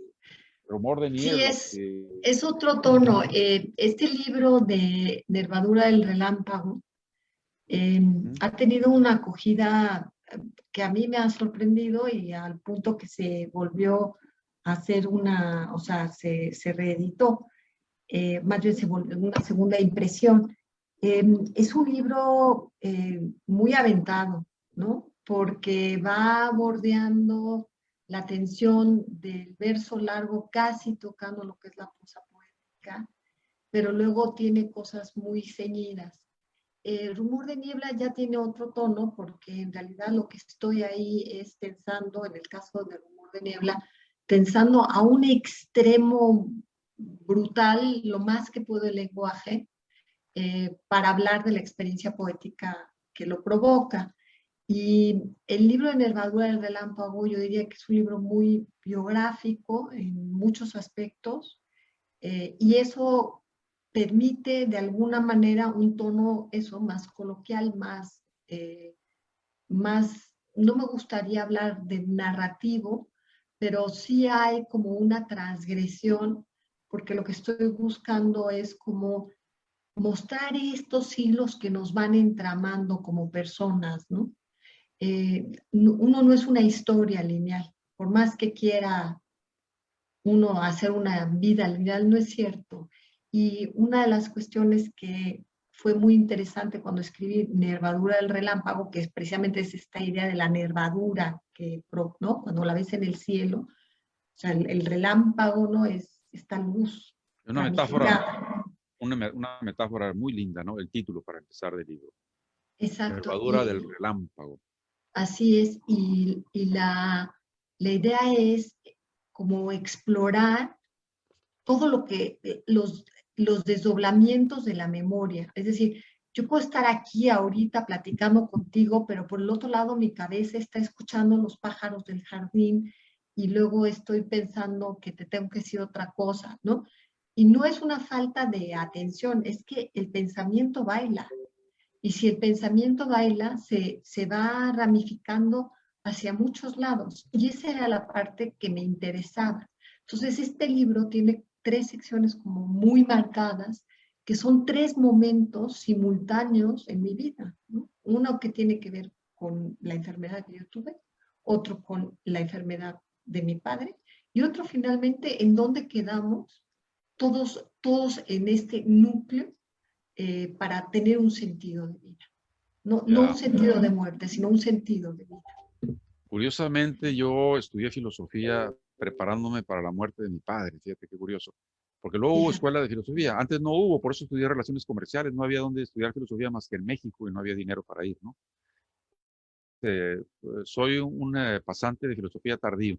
rumor de Sí, nieblas, que es otro tono. Este libro de Nervadura del Relámpago ha tenido una acogida que a mí me ha sorprendido y al punto que se volvió a hacer una, o sea, se reeditó, más bien se volvió una segunda impresión. Es un libro muy aventado, ¿no? Porque va bordeando la tensión del verso largo, casi tocando lo que es la prosa poética, pero luego tiene cosas muy ceñidas. El rumor de niebla ya tiene otro tono porque en realidad lo que estoy ahí es pensando, en el caso del rumor de niebla, pensando a un extremo brutal, lo más que puedo el lenguaje, para hablar de la experiencia poética que lo provoca. Y el libro de Nervadura del Relámpago, yo diría que es un libro muy biográfico en muchos aspectos, y eso permite de alguna manera un tono eso más coloquial, más, no me gustaría hablar de narrativo, pero sí hay como una transgresión, porque lo que estoy buscando es como mostrar estos hilos que nos van entramando como personas, ¿no? Uno no es una historia lineal, por más que quiera uno hacer una vida lineal, no es cierto. Y una de las cuestiones que fue muy interesante cuando escribí Nervadura del Relámpago, que es precisamente es esta idea de la nervadura, que, ¿no? Cuando la ves en el cielo, o sea, el relámpago, ¿no? Es esta luz una metáfora, ramificada. una metáfora muy linda, ¿no? El título para empezar del libro. Exacto, Nervadura del relámpago. así es, y la idea es como explorar todo lo que, los desdoblamientos de la memoria. Es decir, yo puedo estar aquí ahorita platicando contigo, pero por el otro lado mi cabeza está escuchando los pájaros del jardín y luego estoy pensando que te tengo que decir otra cosa, ¿no? Y no es una falta de atención, es que el pensamiento baila. Y si el pensamiento baila, se va ramificando hacia muchos lados. Y esa era la parte que me interesaba. Entonces, este libro tiene 3 secciones como muy marcadas, que son 3 momentos simultáneos en mi vida, ¿no? Uno que tiene que ver con la enfermedad que yo tuve, otro con la enfermedad de mi padre, y otro finalmente en donde quedamos todos en este núcleo para tener un sentido de vida. No un Ya. sentido de muerte, sino un sentido de vida. Curiosamente, yo estudié filosofía preparándome para la muerte de mi padre, fíjate qué curioso. Porque luego hubo Fíjate. escuela de filosofía, antes no hubo, por eso estudié relaciones comerciales, no había donde estudiar filosofía más que en México y no había dinero para ir, ¿no? Soy un pasante de filosofía tardío.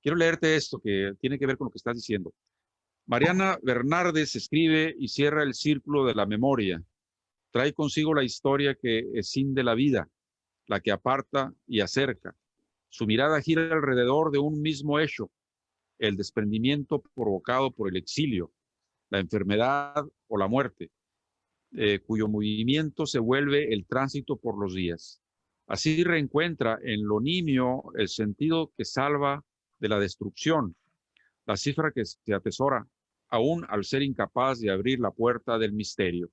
Quiero leerte esto que tiene que ver con lo que estás diciendo. Mariana Bernardes escribe y cierra el círculo de la memoria. Trae consigo la historia que escinde la vida, la que aparta y acerca. Su mirada gira alrededor de un mismo hecho, el desprendimiento provocado por el exilio, la enfermedad o la muerte, cuyo movimiento se vuelve el tránsito por los días. Así reencuentra en lo nimio el sentido que salva de la destrucción, la cifra que se atesora, aún al ser incapaz de abrir la puerta del misterio.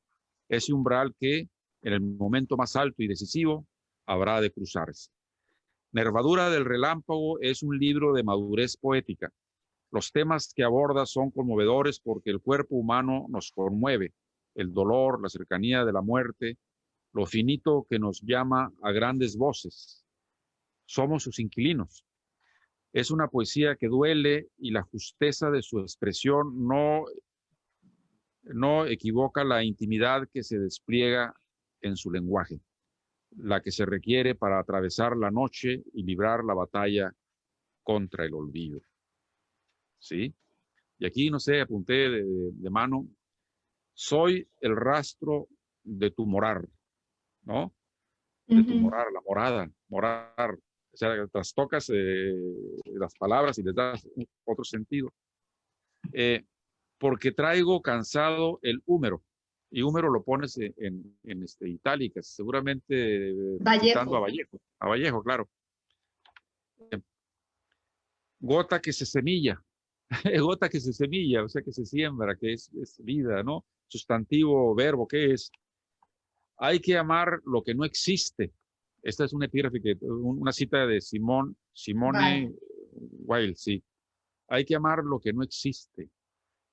Ese umbral que, en el momento más alto y decisivo, habrá de cruzarse. Nervadura del relámpago es un libro de madurez poética. Los temas que aborda son conmovedores porque el cuerpo humano nos conmueve. El dolor, la cercanía de la muerte, lo finito que nos llama a grandes voces. Somos sus inquilinos. Es una poesía que duele y la justeza de su expresión no equivoca la intimidad que se despliega en su lenguaje, la que se requiere para atravesar la noche y librar la batalla contra el olvido. ¿Sí? Y aquí, no sé, apunté de mano, soy el rastro de tu morar, ¿no? De tu morar, la morada, morar. O sea, trastocas las palabras y les das otro sentido. Porque traigo cansado el húmero. Y húmero lo pones en itálicas, seguramente citando a Vallejo. Vallejo. A Vallejo, claro. Gota que se semilla. Gota que se semilla, o sea, que se siembra, que es vida, ¿no? Sustantivo, verbo, ¿qué es? Hay que amar lo que no existe. Esta es una epígrafe, una cita de Simone Vale. Weil, sí. Hay que amar lo que no existe.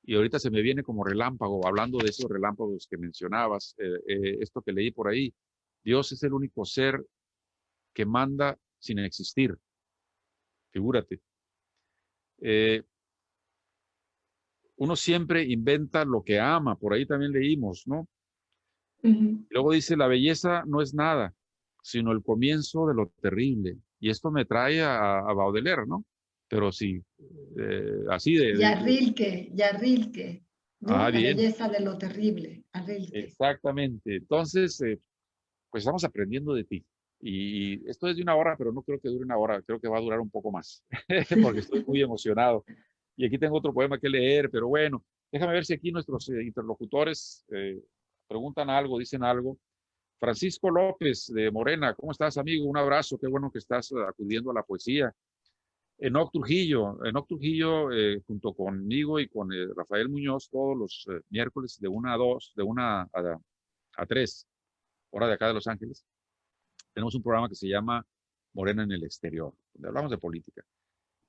Y ahorita se me viene como relámpago, hablando de esos relámpagos que mencionabas, esto que leí por ahí. Dios es el único ser que manda sin existir. Figúrate. Uno siempre inventa lo que ama, por ahí también leímos, ¿no? Luego dice, la belleza no es nada, sino el comienzo de lo terrible. Y esto me trae a Baudelaire, ¿no? Pero sí, así Ya Rilke, ¿no? Ah, La bien, belleza de lo terrible, a Rilke. exactamente. Entonces, pues estamos aprendiendo de ti. Y esto es de una hora, pero no creo que dure una hora, creo que va a durar un poco más, porque estoy muy emocionado. Y aquí tengo otro poema que leer, pero bueno, déjame ver si aquí nuestros interlocutores preguntan algo, dicen algo. Francisco López de Morena, ¿cómo estás, amigo? Un abrazo, qué bueno que estás acudiendo a la poesía. Enoc Trujillo junto conmigo y con Rafael Muñoz, todos los miércoles de 1 a 2, de 1 a 3, hora de acá de Los Ángeles, tenemos un programa que se llama Morena en el Exterior, donde hablamos de política.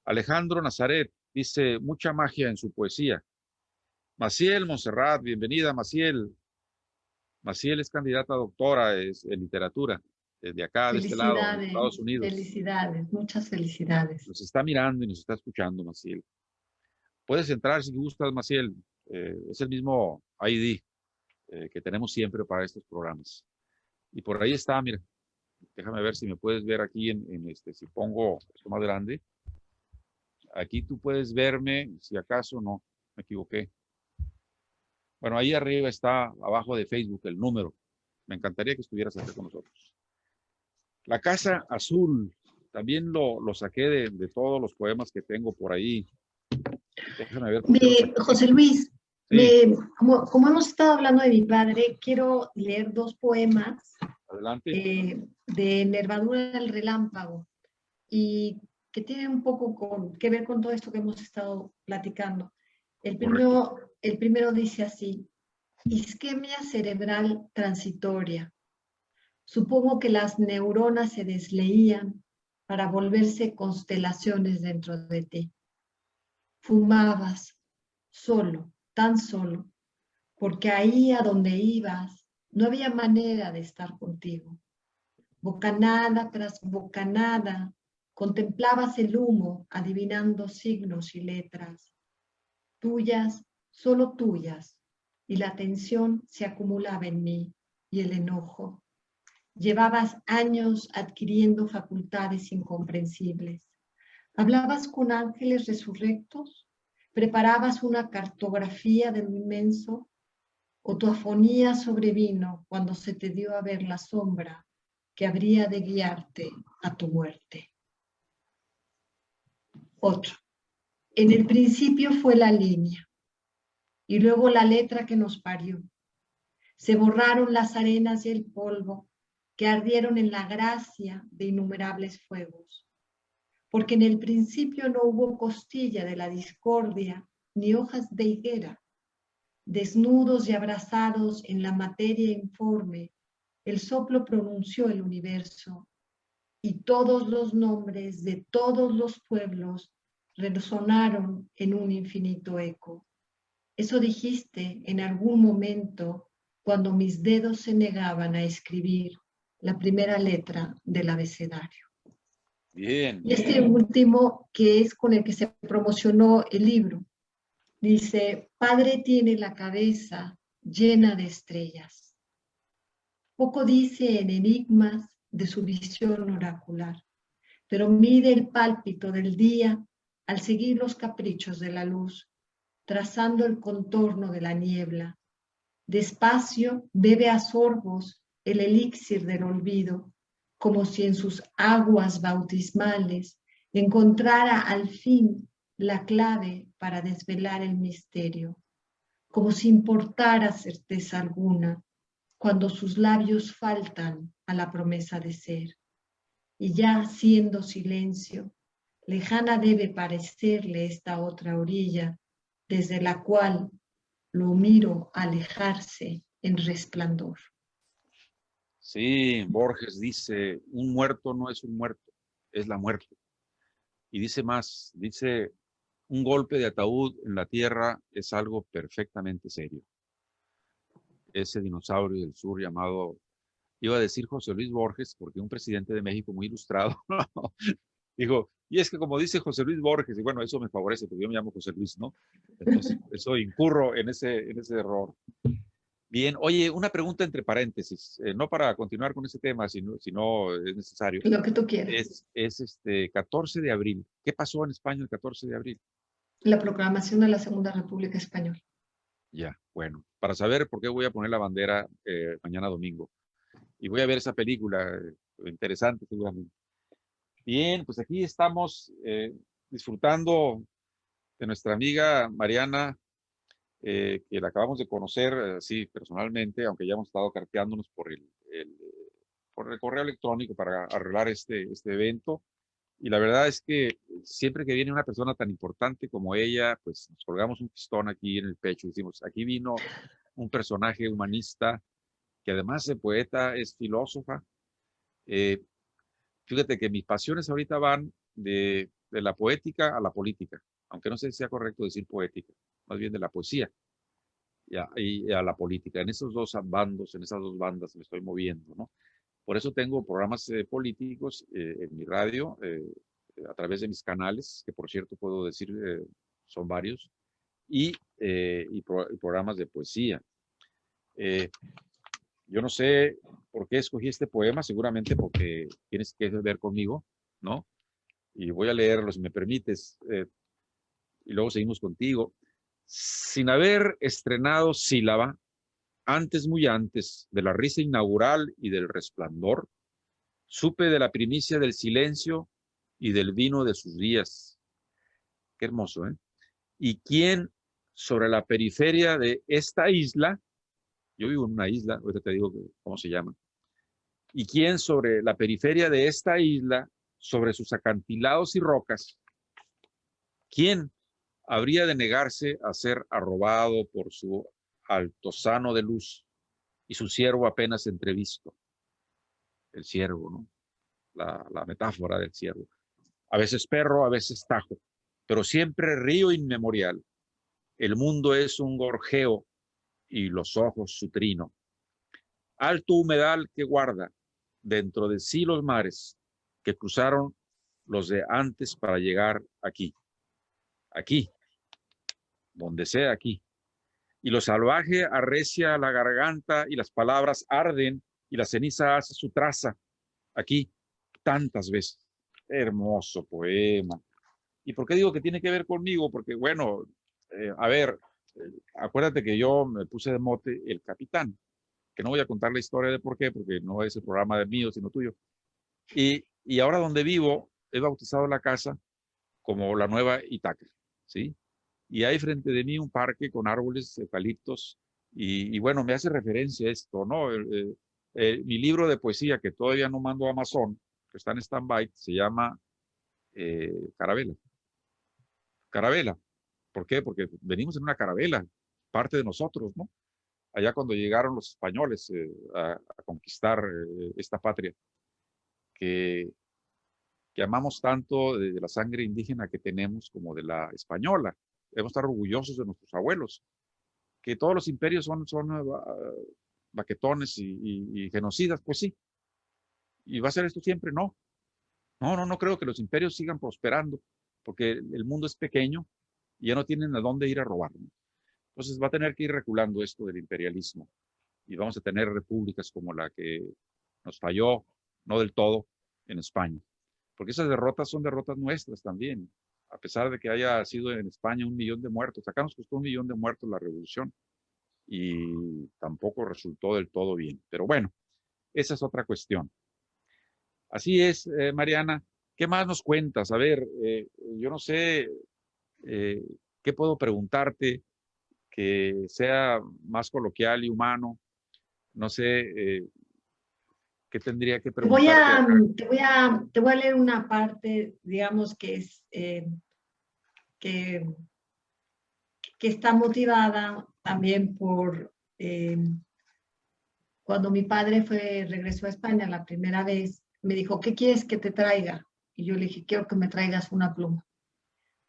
Alejandro Nazaret dice, mucha magia en su poesía. Maciel Monserrat, bienvenida, Maciel. Maciel es candidata a doctora en literatura, desde acá, de este lado, en Felicidades, Estados Unidos. felicidades, muchas felicidades. Nos está mirando y nos está escuchando, Maciel. Puedes entrar si gustas, Maciel. Es el mismo ID que tenemos siempre para estos programas. Y por ahí está, mira, déjame ver si me puedes ver aquí si pongo esto más grande. Aquí tú puedes verme, si acaso no, me equivoqué. Bueno, ahí arriba está, abajo de Facebook, el número. Me encantaría que estuvieras aquí con nosotros. La Casa Azul, también lo saqué de todos los poemas que tengo por ahí. Déjame ver por qué lo saqué. José Luis, Sí, como hemos estado hablando de mi padre, quiero leer 2 poemas adelante. de Nervadura del Relámpago. Y que tienen un poco que ver con todo esto que hemos estado platicando. Correcto. El primero dice así: isquemia cerebral transitoria. Supongo que las neuronas se desleían para volverse constelaciones dentro de ti. Fumabas solo, tan solo, porque ahí a donde ibas no había manera de estar contigo. Bocanada tras bocanada, contemplabas el humo adivinando signos y letras, tuyas, solo tuyas, y la tensión se acumulaba en mí y el enojo. Llevabas años adquiriendo facultades incomprensibles. ¿Hablabas con ángeles resurrectos? ¿Preparabas una cartografía de lo inmenso? ¿O tu afonía sobrevino cuando se te dio a ver la sombra que habría de guiarte a tu muerte? Otro. En el principio fue la línea y luego la letra que nos parió. Se borraron las arenas y el polvo que ardieron en la gracia de innumerables fuegos. Porque en el principio no hubo costilla de la discordia ni hojas de higuera. Desnudos y abrazados en la materia informe, el soplo pronunció el universo y todos los nombres de todos los pueblos resonaron en un infinito eco. Eso dijiste en algún momento cuando mis dedos se negaban a escribir la primera letra del abecedario. Bien. Y este último, que es con el que se promocionó el libro, dice: Padre tiene la cabeza llena de estrellas. Poco dice en enigmas de su visión oracular, pero mide el pálpito del día al seguir los caprichos de la luz, trazando el contorno de la niebla. Despacio bebe a sorbos el elixir del olvido, como si en sus aguas bautismales encontrara al fin la clave para desvelar el misterio, como si importara certeza alguna, cuando sus labios faltan a la promesa de ser. Y ya siendo silencio, lejana debe parecerle esta otra orilla, desde la cual lo miro alejarse en resplandor. Sí, Borges dice, un muerto no es un muerto, es la muerte. Y dice más, dice, un golpe de ataúd en la tierra es algo perfectamente serio. Ese dinosaurio del sur llamado, iba a decir José Luis Borges, porque un presidente de México muy ilustrado dijo, y es que como dice José Luis Borges, y bueno, eso me favorece, porque yo me llamo José Luis, ¿no? Entonces, eso incurro en ese error. Bien, oye, una pregunta entre paréntesis, no para continuar con ese tema, si no es necesario. Lo que tú quieras. Es este 14 de abril. ¿Qué pasó en España el 14 de abril? La proclamación de la Segunda República Española. Ya, bueno, para saber por qué voy a poner la bandera mañana domingo. Y voy a ver esa película, interesante seguramente. Bien, pues aquí estamos disfrutando de nuestra amiga Mariana, que la acabamos de conocer así personalmente, aunque ya hemos estado carteándonos por el correo electrónico para arreglar este evento. Y la verdad es que siempre que viene una persona tan importante como ella, pues nos colgamos un pistón aquí en el pecho y decimos, aquí vino un personaje humanista que además de poeta es filósofa. Eh, Fíjate que mis pasiones ahorita van de la poética a la política, aunque no sé si sea correcto decir poética, más bien de la poesía y a la política. En esos dos bandos, en esas dos bandas me estoy moviendo, ¿no? Por eso tengo programas políticos en mi radio, a través de mis canales, que por cierto puedo decir son varios, y programas de poesía. Eh, yo no sé por qué escogí este poema, seguramente porque tienes que ver conmigo, ¿no? Y voy a leerlo si me permites, y luego seguimos contigo. Sin haber estrenado sílaba, antes, muy antes de la risa inaugural y del resplandor, supe de la primicia del silencio y del vino de sus días. Qué hermoso, ¿eh? Y quién sobre la periferia de esta isla, yo vivo en una isla, ahorita te digo cómo se llama, y quién sobre la periferia de esta isla sobre sus acantilados y rocas, ¿quién habría de negarse a ser arrobado por su altozano de luz y su ciervo apenas entrevisto? El ciervo, ¿no? La metáfora del ciervo. A veces perro, a veces tajo, pero siempre río inmemorial. El mundo es un gorjeo y los ojos su trino. Alto humedal que guarda dentro de sí los mares que cruzaron los de antes para llegar aquí. Aquí, donde sea aquí. Y lo salvaje arrecia la garganta y las palabras arden y la ceniza hace su traza. Aquí, tantas veces. Hermoso poema. ¿Y por qué digo que tiene que ver conmigo? Porque, bueno, a ver, acuérdate que yo me puse de mote el capitán, que no voy a contar la historia de por qué, porque no es el programa de mío, sino tuyo. Y ahora donde vivo, he bautizado la casa como la Nueva Itaca, ¿sí? Y hay frente de mí un parque con árboles, eucaliptos, y bueno, me hace referencia a esto, ¿no? Mi libro de poesía, que todavía no mando a Amazon, que está en stand-by, se llama Carabela. Carabela. ¿Por qué? Porque venimos en una carabela, parte de nosotros, ¿no? Allá cuando llegaron los españoles a conquistar esta patria, que, que amamos tanto de la sangre indígena que tenemos como de la española. Debemos estar orgullosos de nuestros abuelos, que todos los imperios son baquetones y genocidas, pues sí. ¿Y va a ser esto siempre? No. No creo que los imperios sigan prosperando, porque el mundo es pequeño y ya no tienen a dónde ir a robar, ¿no? Entonces va a tener que ir reculando esto del imperialismo y vamos a tener repúblicas como la que nos falló, no del todo, en España. Porque esas derrotas son derrotas nuestras también, a pesar de que haya sido en España 1 millón de muertos. Acá nos costó 1 millón de muertos la revolución y tampoco resultó del todo bien. Pero bueno, esa es otra cuestión. Así es, Mariana. ¿Qué más nos cuentas? A ver, yo no sé eh, qué puedo preguntarte que sea más coloquial y humano. No sé qué tendría que Voy preguntarte a, acá. te voy a leer una parte, digamos, que es que, que está motivada también por cuando mi padre regresó a España la primera vez, me dijo, ¿qué quieres que te traiga? Y yo le dije, quiero que me traigas una pluma.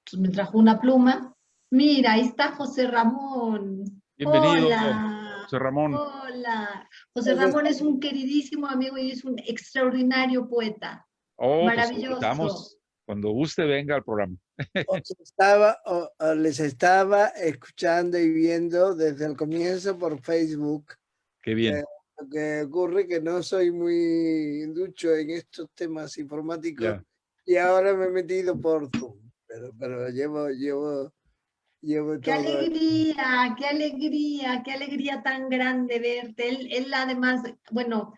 Entonces me trajo una pluma. Mira, ahí está José Ramón. Bienvenido, Hola, José Ramón. hola. José Ramón es un queridísimo amigo y es un extraordinario poeta. Oh, pues lo Maravilloso. invitamos. Cuando guste, venga al programa. Les estaba escuchando y viendo desde el comienzo por Facebook. Qué bien. Lo que ocurre que no soy muy ducho en estos temas informáticos Ya. y ahora me he metido por Zoom, pero llevo Qué todo. alegría, qué alegría, qué alegría tan grande verte. Él además, bueno,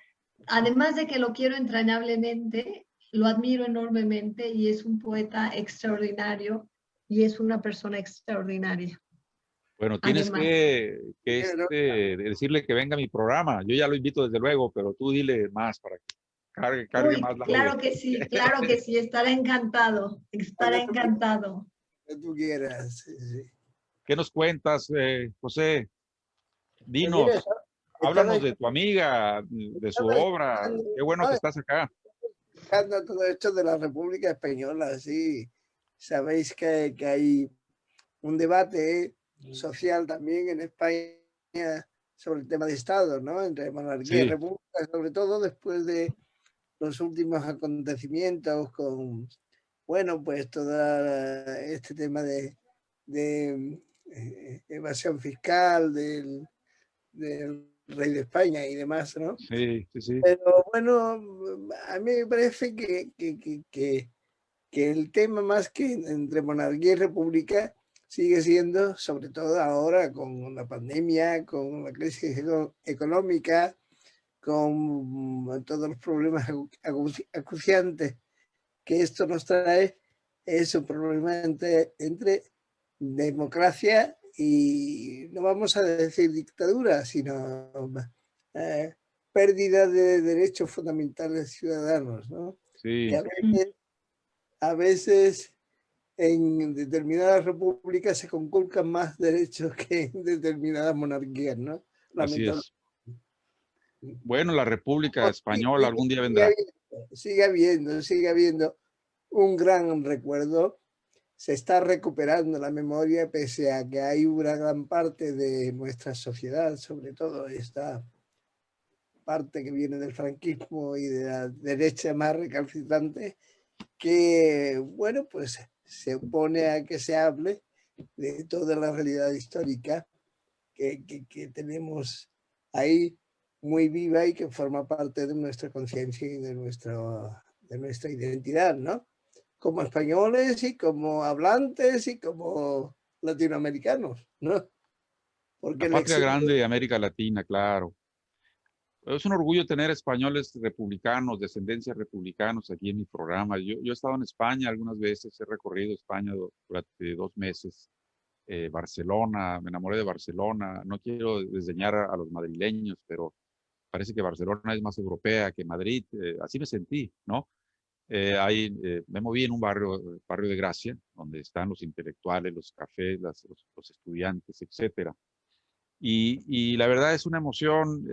además de que lo quiero entrañablemente, lo admiro enormemente y es un poeta extraordinario y es una persona extraordinaria. Bueno, tienes Además. decirle que venga a mi programa. Yo ya lo invito desde luego, pero tú dile más para que cargue Uy, más la nube. claro que sí, estará encantado. Lo que tú quieras. Sí. ¿Qué nos cuentas, José? Pues mira, Dinos, estaba háblanos de tu amiga, de su obra. Qué bueno que estás acá. escuchando todo esto de la República Española, sí. Sabéis que hay un debate social también en España sobre el tema de Estado, ¿no? Entre monarquía y Sí, república, sobre todo después de los últimos acontecimientos con, bueno, pues todo este tema de evasión fiscal del rey de España y demás, ¿no? sí. Pero bueno, a mí me parece que el tema más que entre monarquía y república sigue siendo, sobre todo ahora con la pandemia, con la crisis económica, con todos los problemas acuciantes que esto nos trae, es un problema entre democracia y, no vamos a decir dictadura, sino pérdida de derechos fundamentales ciudadanos, ¿no? Sí. Que a veces a veces en determinadas repúblicas se conculcan más derechos que en determinadas monarquías, ¿no? Así Lamentablemente. es. Bueno, la República Española algún día Sigue vendrá. sigue habiendo un gran recuerdo. Se está recuperando la memoria pese a que hay una gran parte de nuestra sociedad, sobre todo esta parte que viene del franquismo y de la derecha más recalcitrante, que, bueno, pues se opone a que se hable de toda la realidad histórica que tenemos ahí muy viva y que forma parte de nuestra conciencia y de nuestra identidad, ¿no? Como españoles y como hablantes y como latinoamericanos, ¿no? Porque La el patria exilio, grande de América Latina, claro. Es un orgullo tener españoles republicanos, descendencia republicanos aquí en mi programa. Yo he estado en España algunas veces, he recorrido España durante 2 meses. Barcelona, me enamoré de Barcelona. No quiero desdeñar a los madrileños, pero parece que Barcelona es más europea que Madrid. Así me sentí, ¿no? Me moví en un barrio de Gracia, donde están los intelectuales, los cafés, los estudiantes, etcétera. Y la verdad es una emoción.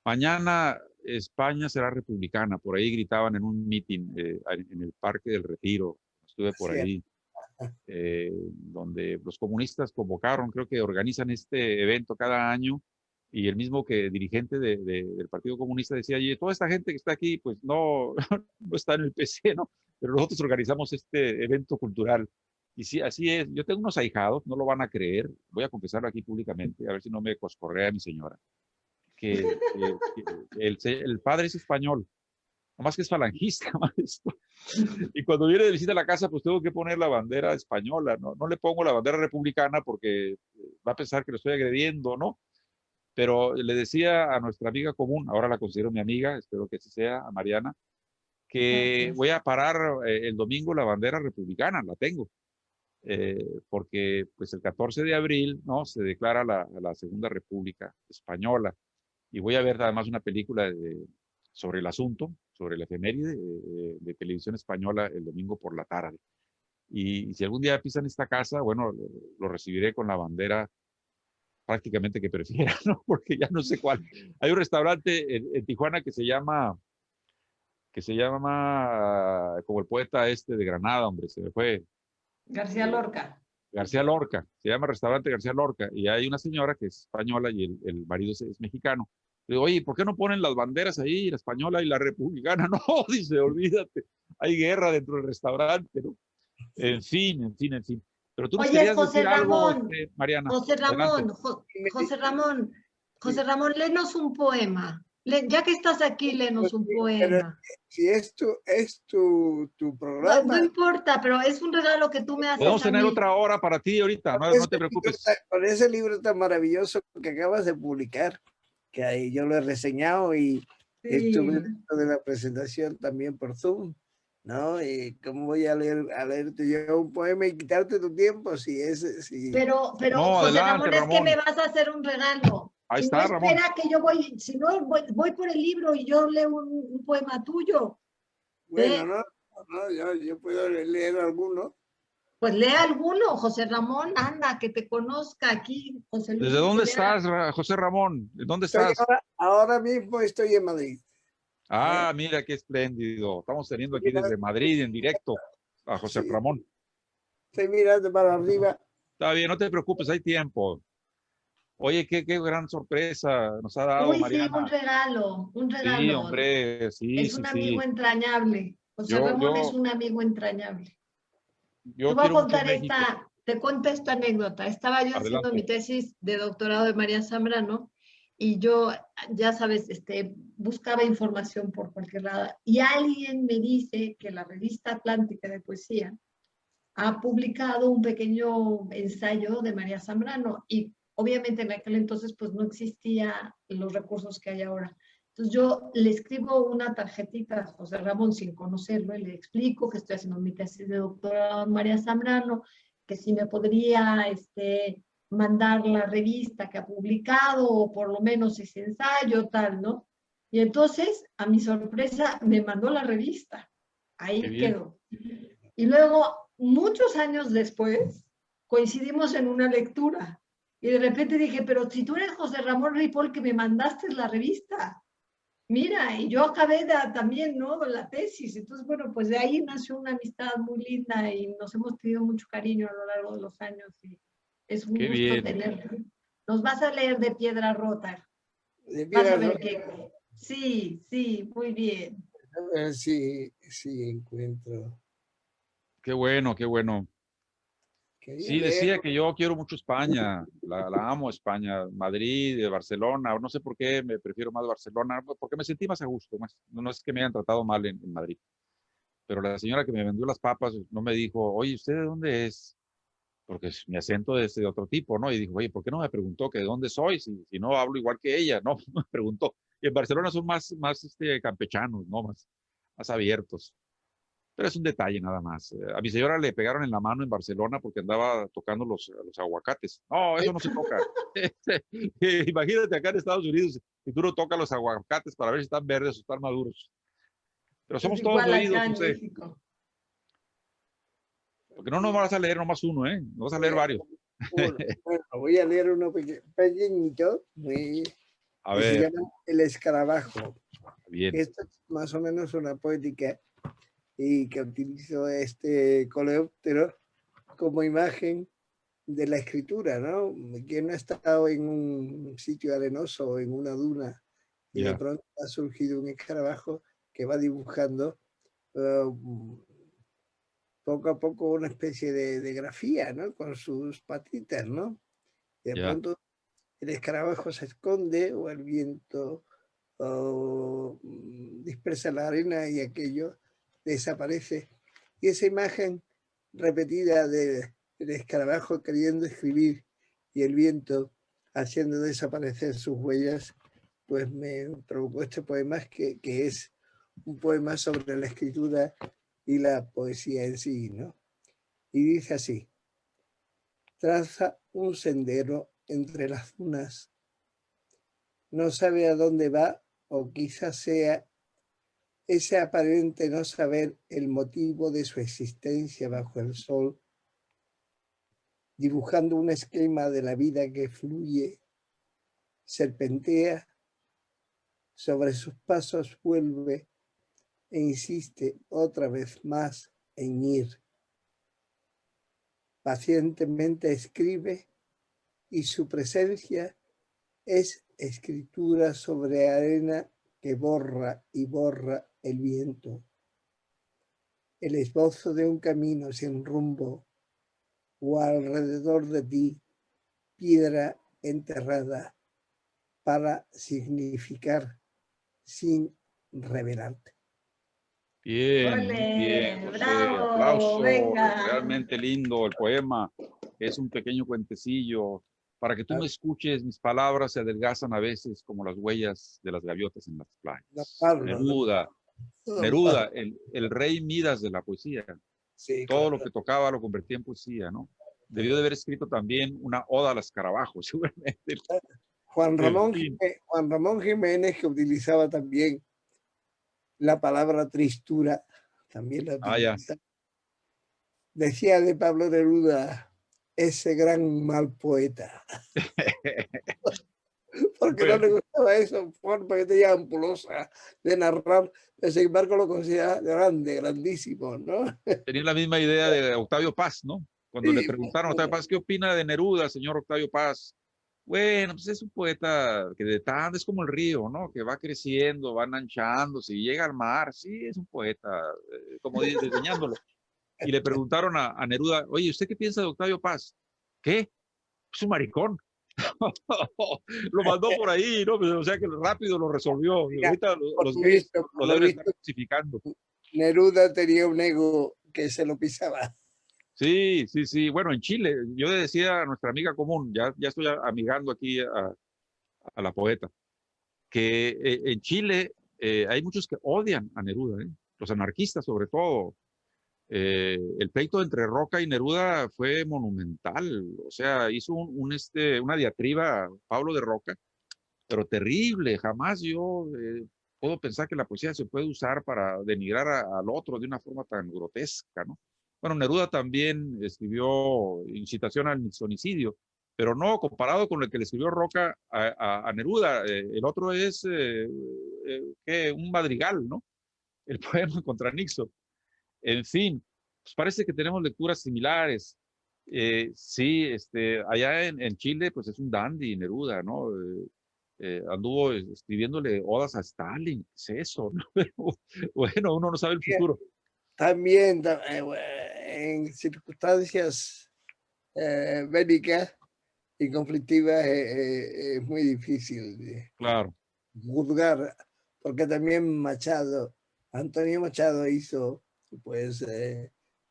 Mañana España será republicana. Por ahí gritaban en un mitin en el Parque del Retiro. Estuve por sí, ahí, donde los comunistas convocaron, creo que organizan este evento cada año, y el mismo que dirigente del Partido Comunista decía, oye, toda esta gente que está aquí, pues no, no está en el PC, ¿no? Pero nosotros organizamos este evento cultural. Y sí, así es. Yo tengo unos ahijados, no lo van a creer, voy a confesarlo aquí públicamente, a ver si no me coscorrea mi señora, que el padre es español, nomás que es falangista, maestro. Y cuando viene de visita a la casa, pues tengo que poner la bandera española, ¿no? No le pongo la bandera republicana porque va a pensar que lo estoy agrediendo, ¿no? Pero le decía a nuestra amiga común, ahora la considero mi amiga, espero que así sea, a Mariana, que Gracias. voy a parar el domingo la bandera republicana, la tengo, porque pues el 14 de abril, ¿no? Se declara la Segunda República Española, y voy a ver además una película sobre el asunto, sobre la efeméride de televisión española el domingo por la tarde. Y si algún día pisan esta casa, bueno, lo recibiré con la bandera prácticamente que prefiera, ¿no? Porque ya no sé cuál. Hay un restaurante en Tijuana que se llama como el poeta este de Granada, hombre, se me fue. García eh, Lorca. García Lorca, se llama Restaurante García Lorca, y hay una señora que es española y el marido es mexicano. Le digo, oye, ¿por qué no ponen las banderas ahí, la española y la republicana? No, dice, olvídate, hay guerra dentro del restaurante, ¿no? En fin, en fin, en fin. Pero tú nos Oye, querías decir algo, Mariana. José Adelante. Ramón, José Ramón, léenos un poema. Ya que estás aquí, léenos un pero poema. si es tu No, no programa, importa, pero es un regalo que tú me haces Podemos a tener mí. otra hora para ti ahorita, con no, no ese te libro preocupes. con ese libro tan maravilloso que acabas de publicar, que ahí yo lo he reseñado y Sí. estuve dentro de la presentación también por Zoom, ¿no? Y cómo voy a leerte yo un poema y quitarte tu tiempo si Pero No, José adelante, Ramón, es que me Ramón. vas a hacer un regalo. Ahí Si no, está, Ramón. espera que yo voy, si no, voy por el libro y yo leo un poema tuyo. bueno, ¿Eh? no, yo puedo leer alguno. Pues lea alguno, José Ramón, anda, que te conozca aquí, José Luis ¿Desde dónde Rivera. estás, José Ramón? ¿Dónde Estoy estás? ahora mismo estoy en Madrid. Ah, mira qué espléndido. Estamos teniendo aquí desde Madrid en directo a José Sí, Ramón. estoy mirando para arriba. Está bien, no te preocupes, hay tiempo. Oye, qué gran sorpresa nos ha dado Uy, sí, un Mariana. regalo, un Sí, regalo. hombre, sí, Es sí, un amigo sí. entrañable. José Yo, Ramón es yo, un amigo entrañable. Te yo voy a quiero mucho contar México. te cuento esta anécdota. Estaba yo haciendo mi Adelante. tesis de doctorado de María Zambrano y yo, ya sabes, buscaba información por cualquier lado y alguien me dice que la revista Atlántica de Poesía ha publicado un pequeño ensayo de María Zambrano y obviamente en aquel entonces pues no existían los recursos que hay ahora. Entonces yo le escribo una tarjetita a José Ramón sin conocerlo y le explico que estoy haciendo mi tesis de doctorado en María Zambrano, que si me podría mandar la revista que ha publicado o por lo menos ese ensayo, tal, ¿no? Y entonces, a mi sorpresa, me mandó la revista. Ahí quedó. Y luego, muchos años después, coincidimos en una lectura. Y de repente dije, pero si tú eres José Ramón Ripoll que me mandaste la revista. Mira, y yo acabé también, ¿no? La tesis. Entonces, bueno, pues de ahí nació una amistad muy linda y nos hemos tenido mucho cariño a lo largo de los años. Y es un Qué gusto bien. tenerte. Nos vas a leer de Piedra Rota. De Vas a Piedra ver Rota, qué. Sí, sí, muy bien. a ver si encuentro. Qué bueno, qué bueno. Quería Sí, leer. decía que yo quiero mucho España, la amo España, Madrid, Barcelona, no sé por qué me prefiero más Barcelona, porque me sentí más a gusto, no es que me hayan tratado mal en Madrid, pero la señora que me vendió las papas no me dijo, oye, ¿usted de dónde es? Porque mi acento es de otro tipo, ¿no? Y dijo, oye, ¿por qué no me preguntó que de dónde soy? Si no hablo igual que ella, ¿no? Me preguntó. Y en Barcelona son más campechanos, ¿no? Más abiertos. Pero es un detalle nada más. A mi señora le pegaron en la mano en Barcelona porque andaba tocando los aguacates. No, eso no se toca. Imagínate acá en Estados Unidos, si tú no tocas los aguacates para ver si están verdes o están maduros. Pero Es somos todos igual oídos, acá en José. México. Porque no nos vas a leer nomás uno, ¿eh? Nos vas a leer varios. Bueno, voy a leer uno pequeñito A que se ver, llama El Escarabajo. bien. Esto es más o menos una poética y que utilizo este coleóptero como imagen de la escritura, ¿no? ¿Quién no ha estado en un sitio arenoso o en una duna y de Ya, pronto ha surgido un escarabajo que va dibujando poco a poco una especie de grafía, ¿no? Con sus patitas, ¿no? Y de ya. pronto el escarabajo se esconde o el viento dispersa la arena y aquello desaparece. Y esa imagen repetida del escarabajo queriendo escribir y el viento haciendo desaparecer sus huellas, pues me provocó este poema que es un poema sobre la escritura y la poesía en sí, ¿no? Y dice así: traza un sendero entre las dunas, no sabe a dónde va o quizás sea ese aparente no saber el motivo de su existencia bajo el sol, dibujando un esquema de la vida que fluye, serpentea, sobre sus pasos vuelve e insiste otra vez más en ir. Pacientemente escribe y su presencia es escritura sobre arena que borra y borra el viento. El esbozo de un camino sin rumbo o alrededor de ti, piedra enterrada para significar sin revelarte. Bien, muy bien, ¡Ole! José. ¡Bravo! Aplauso. Venga. Realmente lindo el poema. Es un pequeño cuentecillo. Para que tú me escuches, mis palabras se adelgazan a veces como las huellas de las gaviotas en las Don playas. Pablo, Neruda, don Neruda, Pablo. el rey Midas de la poesía. Sí, Todo lo claro. que tocaba lo convertía en poesía, ¿no? Debió de haber escrito también una oda a los escarabajos, seguramente. En fin. Juan Ramón Jiménez, que utilizaba también la palabra tristura, también la Ah, ya. utiliza. Decía de Pablo Neruda, ese gran mal poeta, porque no Bueno, le gustaba eso, porque tenía ampulosa de narrar, pero sin embargo lo consideraba grande, grandísimo, ¿no? tenía la misma idea de Octavio Paz, ¿no? Cuando le Sí, preguntaron a Octavio Paz, ¿qué opina de Neruda, señor Octavio Paz? Bueno, pues es un poeta que de tan es como el río, ¿no? Que va creciendo, va enganchándose y llega al mar. Sí, es un poeta, como desdeñándolo. Y le preguntaron a Neruda, oye, ¿usted qué piensa de Octavio Paz? ¿Qué? Es un maricón. Lo mandó por ahí, ¿no? O sea que rápido lo resolvió. mira, Ahorita por los lo gays visto, lo por lo deben estar visto, crucificando. Neruda tenía un ego que se lo pisaba. Sí, sí, sí. Bueno, en Chile, yo le decía a nuestra amiga común, ya estoy amigando aquí a la poeta, que en Chile hay muchos que odian a Neruda, ¿eh? Los anarquistas sobre todo. El pleito entre Roca y Neruda fue monumental, o sea, hizo una diatriba Pablo de Roca, pero terrible, jamás yo puedo pensar que la poesía se puede usar para denigrar al otro de una forma tan grotesca, ¿no? Bueno, Neruda también escribió incitación al sonicidio, pero no comparado con el que le escribió Roca a Neruda. El otro es un madrigal, ¿no? El poema contra Nixon. En fin, pues parece que tenemos lecturas similares. Sí, allá en Chile, pues es un dandy, Neruda, ¿no? Anduvo escribiéndole odas a Stalin, ¿qué es eso? ¿No? Bueno, uno no sabe el futuro. También en circunstancias bélicas y conflictivas es muy difícil de Claro. juzgar, porque también Antonio Machado hizo pues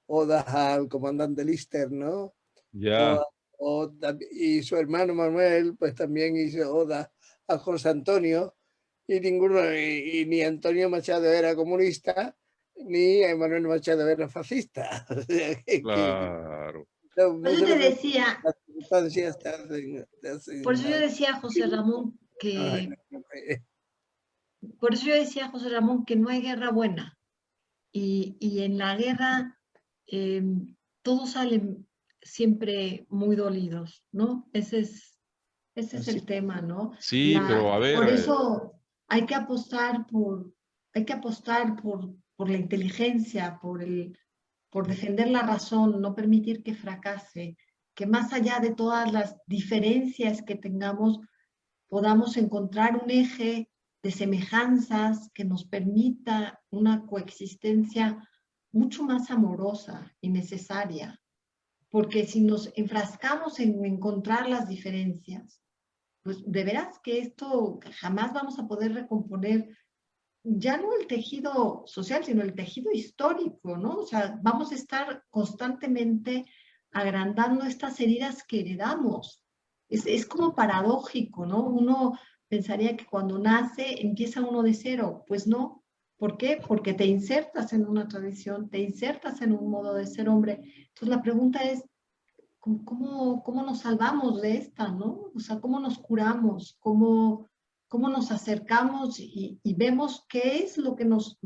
odas al comandante Lister, ¿no? Ya, Y su hermano Manuel pues también hizo odas a José Antonio, y ni Antonio Machado era comunista, ni Manuel Machado era fascista. O sea, claro. Por eso te decía, las circunstancias te por hacen eso yo decía, José Ramón, Ay, que por eso yo decía, José Ramón, que no hay guerra buena. Y en la guerra eh, todos salen siempre muy dolidos, ¿no? Ese es así. el tema, ¿no? Sí, pero a ver, Por eso hay que apostar por la inteligencia, por defender la razón, no permitir que fracase, que más allá de todas las diferencias que tengamos, podamos encontrar un eje de semejanzas que nos permita una coexistencia mucho más amorosa y necesaria. Porque si nos enfrascamos en encontrar las diferencias, pues de veras que esto jamás vamos a poder recomponer ya no el tejido social, sino el tejido histórico, ¿no? O sea, vamos a estar constantemente agrandando estas heridas que heredamos. Es como paradójico, ¿no? Uno pensaría que cuando nace empieza uno de cero. Pues no. ¿Por qué? Porque te insertas en una tradición, te insertas en un modo de ser hombre. Entonces la pregunta es, ¿cómo nos salvamos de esta, ¿no? O sea, ¿cómo nos curamos? ¿Cómo nos acercamos y vemos qué es lo que nos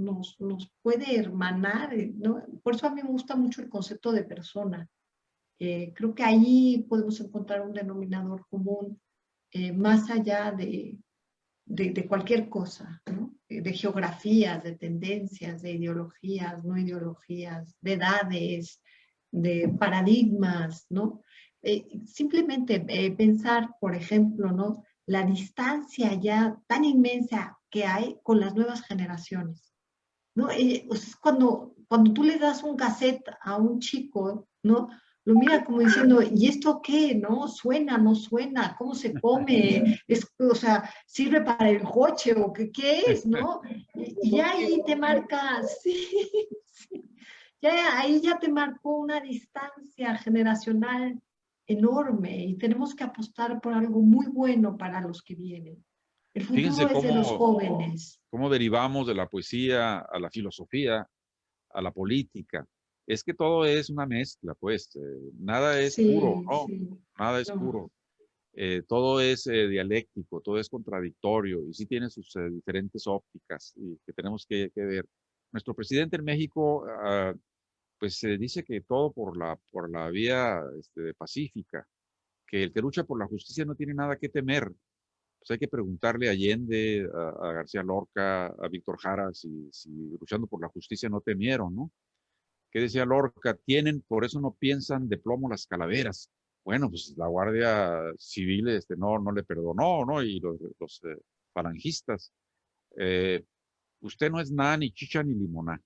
puede hermanar, ¿no? Por eso a mí me gusta mucho el concepto de persona. Creo que ahí podemos encontrar un denominador común más allá de cualquier cosa, ¿no? De geografías, de tendencias, de ideologías, no ideologías, de edades, de paradigmas, ¿no? Simplemente pensar, por ejemplo, ¿no? La distancia ya tan inmensa que hay con las nuevas generaciones, ¿no? O sea, cuando tú le das un cassette a un chico, ¿no? Lo mira como diciendo, ¿y esto qué? ¿No? ¿Suena? ¿No suena? ¿Cómo se come? O sea, ¿sirve para el coche? ¿O qué es? ¿No? Y ya ahí te marca, sí, sí, ya ahí ya te marcó una distancia generacional enorme y tenemos que apostar por algo muy bueno para los que vienen. El futuro fíjense es de los jóvenes. cómo derivamos de la poesía a la filosofía, a la política. Es que todo es una mezcla, pues, nada es puro, Sí, no, sí. nada es No. puro. Todo es dialéctico, todo es contradictorio y sí tiene sus diferentes ópticas y que tenemos que ver. Nuestro presidente en México, pues dice que todo por la vía pacífica, que el que lucha por la justicia no tiene nada que temer. Pues hay que preguntarle a Allende, a García Lorca, a Víctor Jara, si luchando por la justicia no temieron, ¿no? ¿Qué decía Lorca? Tienen, por eso no piensan de plomo las calaveras. Bueno, pues la Guardia Civil no le perdonó, ¿no? Y los falangistas. Eh, usted no es nada, ni chicha, ni limoná.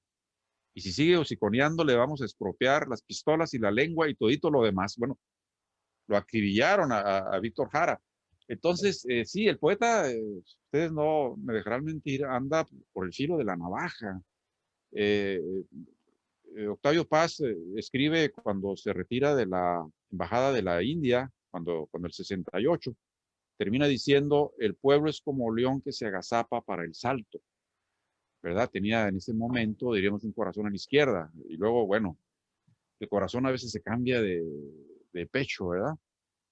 Y si sigue hociconeando, le vamos a expropiar las pistolas y la lengua y todito lo demás. Bueno, lo acribillaron a Víctor Jara. Entonces, sí, el poeta, ustedes no me dejarán mentir, anda por el filo de la navaja. Eh, Octavio Paz escribe cuando se retira de la embajada de la India, cuando el 68, termina diciendo, el pueblo es como león que se agazapa para el salto, ¿verdad? Tenía en ese momento, diríamos, un corazón a la izquierda, y luego, bueno, el corazón a veces se cambia de pecho, ¿verdad?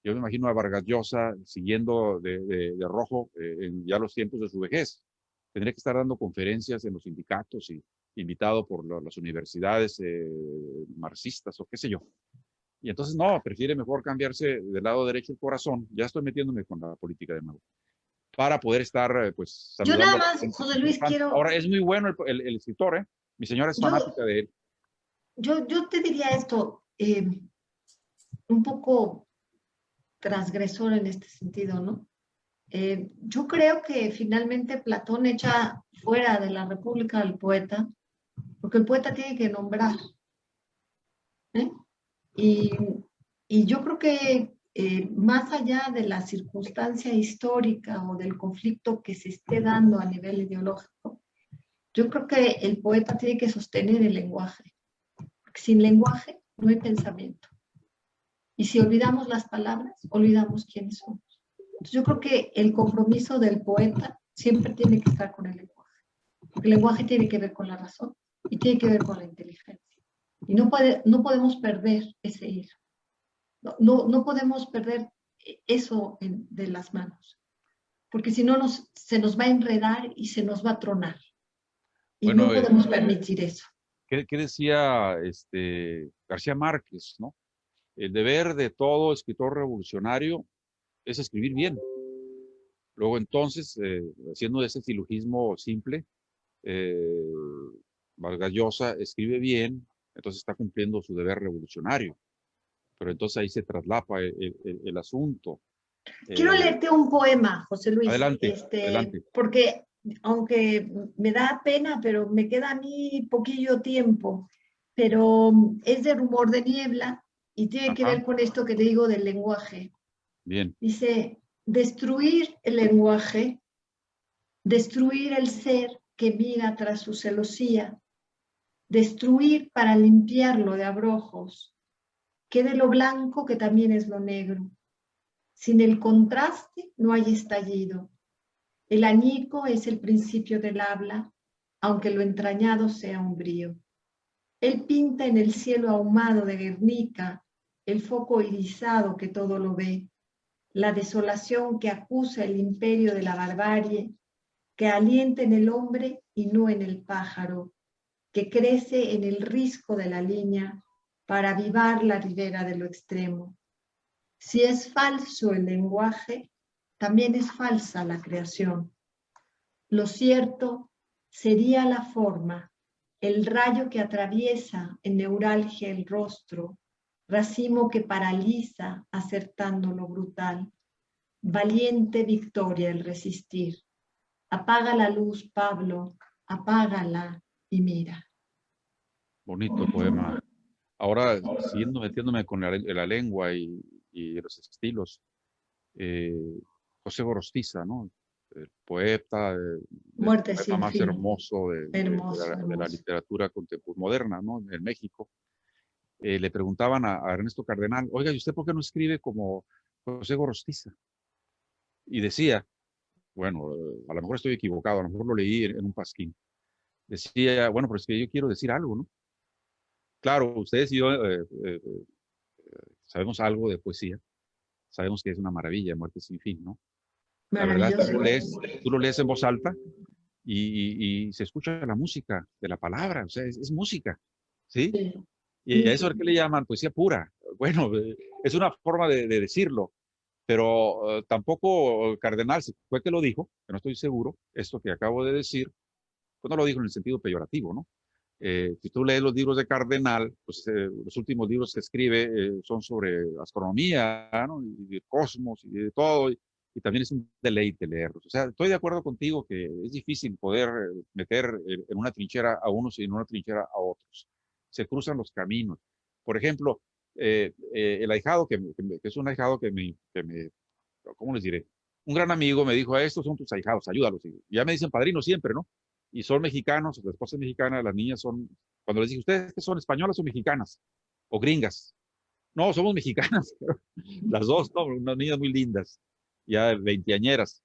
Yo me imagino a Vargas Llosa siguiendo de rojo en ya los tiempos de su vejez. tendría que estar dando conferencias en los sindicatos y invitado por las universidades marxistas o qué sé yo. Y entonces no, prefiere mejor cambiarse del lado derecho el corazón. Ya estoy metiéndome con la política de nuevo, para poder estar pues Yo saludando nada a la más, gente. José Luis, Ahora es muy bueno el escritor, ¿eh? Mi señora es fanática de él. Yo te diría esto, un poco transgresor en este sentido, ¿no? Yo creo que finalmente Platón echa fuera de la República al poeta, porque el poeta tiene que nombrar, ¿eh? Y, y yo creo que más allá de la circunstancia histórica o del conflicto que se esté dando a nivel ideológico, yo creo que el poeta tiene que sostener el lenguaje, porque sin lenguaje no hay pensamiento. Y si olvidamos las palabras, olvidamos quiénes somos. Entonces yo creo que el compromiso del poeta siempre tiene que estar con el lenguaje. Porque el lenguaje tiene que ver con la razón y tiene que ver con la inteligencia. Y no podemos perder ese hilo. No podemos perder eso de las manos. Porque si no, se nos va a enredar y se nos va a tronar. Y Bueno, no podemos permitir eso. ¿qué decía García Márquez, ¿no? El deber de todo escritor revolucionario es escribir bien. Luego entonces, haciendo ese silogismo simple, Vargas Llosa escribe bien, entonces está cumpliendo su deber revolucionario. Pero entonces ahí se traslapa el asunto. Quiero leerte un poema, José Luis, Adelante, adelante. porque aunque me da pena, pero me queda a mí poquillo tiempo, pero es de Rumor de Niebla y tiene que Ajá, ver con esto que te digo del lenguaje. bien. Dice, destruir el lenguaje, destruir el ser que mira tras su celosía, destruir para limpiarlo de abrojos, quede lo blanco que también es lo negro. Sin el contraste no hay estallido. El añico es el principio del habla, aunque lo entrañado sea umbrío. Él pinta en el cielo ahumado de Guernica el foco irisado que todo lo ve, la desolación que acusa el imperio de la barbarie, que alienta en el hombre y no en el pájaro, que crece en el risco de la línea para avivar la ribera de lo extremo. Si es falso el lenguaje, también es falsa la creación. Lo cierto sería la forma, el rayo que atraviesa en neuralgia el rostro, racimo que paraliza acertando lo brutal. Valiente victoria el resistir. Apaga la luz, Pablo, apágala y mira. Bonito poema. Ahora, siguiendo metiéndome con la lengua y los estilos, eh, José Gorostiza, ¿no? El poeta, el Muerte poema sin más fin. hermoso Hermoso, de la hermoso. literatura moderna, ¿no? En México. Le preguntaban a Ernesto Cardenal, oiga, ¿y usted por qué no escribe como José Gorostiza? Y decía, bueno, a lo mejor estoy equivocado, a lo mejor lo leí en un pasquín. Decía, bueno, pero es que yo quiero decir algo, ¿no? Claro, ustedes y yo sabemos algo de poesía, sabemos que es una maravilla, Muerte sin fin, ¿no? La verdad es que Maravilloso. tú lo lees en voz alta y se escucha la música de la palabra, o sea, es música, ¿sí? Sí, Y sí, a sí. eso es que le llaman poesía pura. Bueno, es una forma de decirlo, pero tampoco Cardenal, si fue que lo dijo, que no estoy seguro, esto que acabo de decir, pues no lo dijo en el sentido peyorativo, ¿no? Si tú lees los libros de Cardenal, pues los últimos libros que escribe son sobre astronomía, ¿no? Y de cosmos y de todo, y también es un deleite leerlos. O sea, estoy de acuerdo contigo que es difícil poder meter en una trinchera a unos y en una trinchera a otros. Se cruzan los caminos. Por ejemplo, el ahijado, que es un ahijado ¿cómo les diré? Un gran amigo me dijo, estos son tus ahijados, ayúdalos. Y ya me dicen padrino siempre, ¿no? Y son mexicanos, la esposa es mexicana, las niñas son, cuando les dije, ¿ustedes qué son, españolas o mexicanas? ¿O gringas? No, somos mexicanas, las dos, ¿no? Unas niñas muy lindas, ya veinteañeras.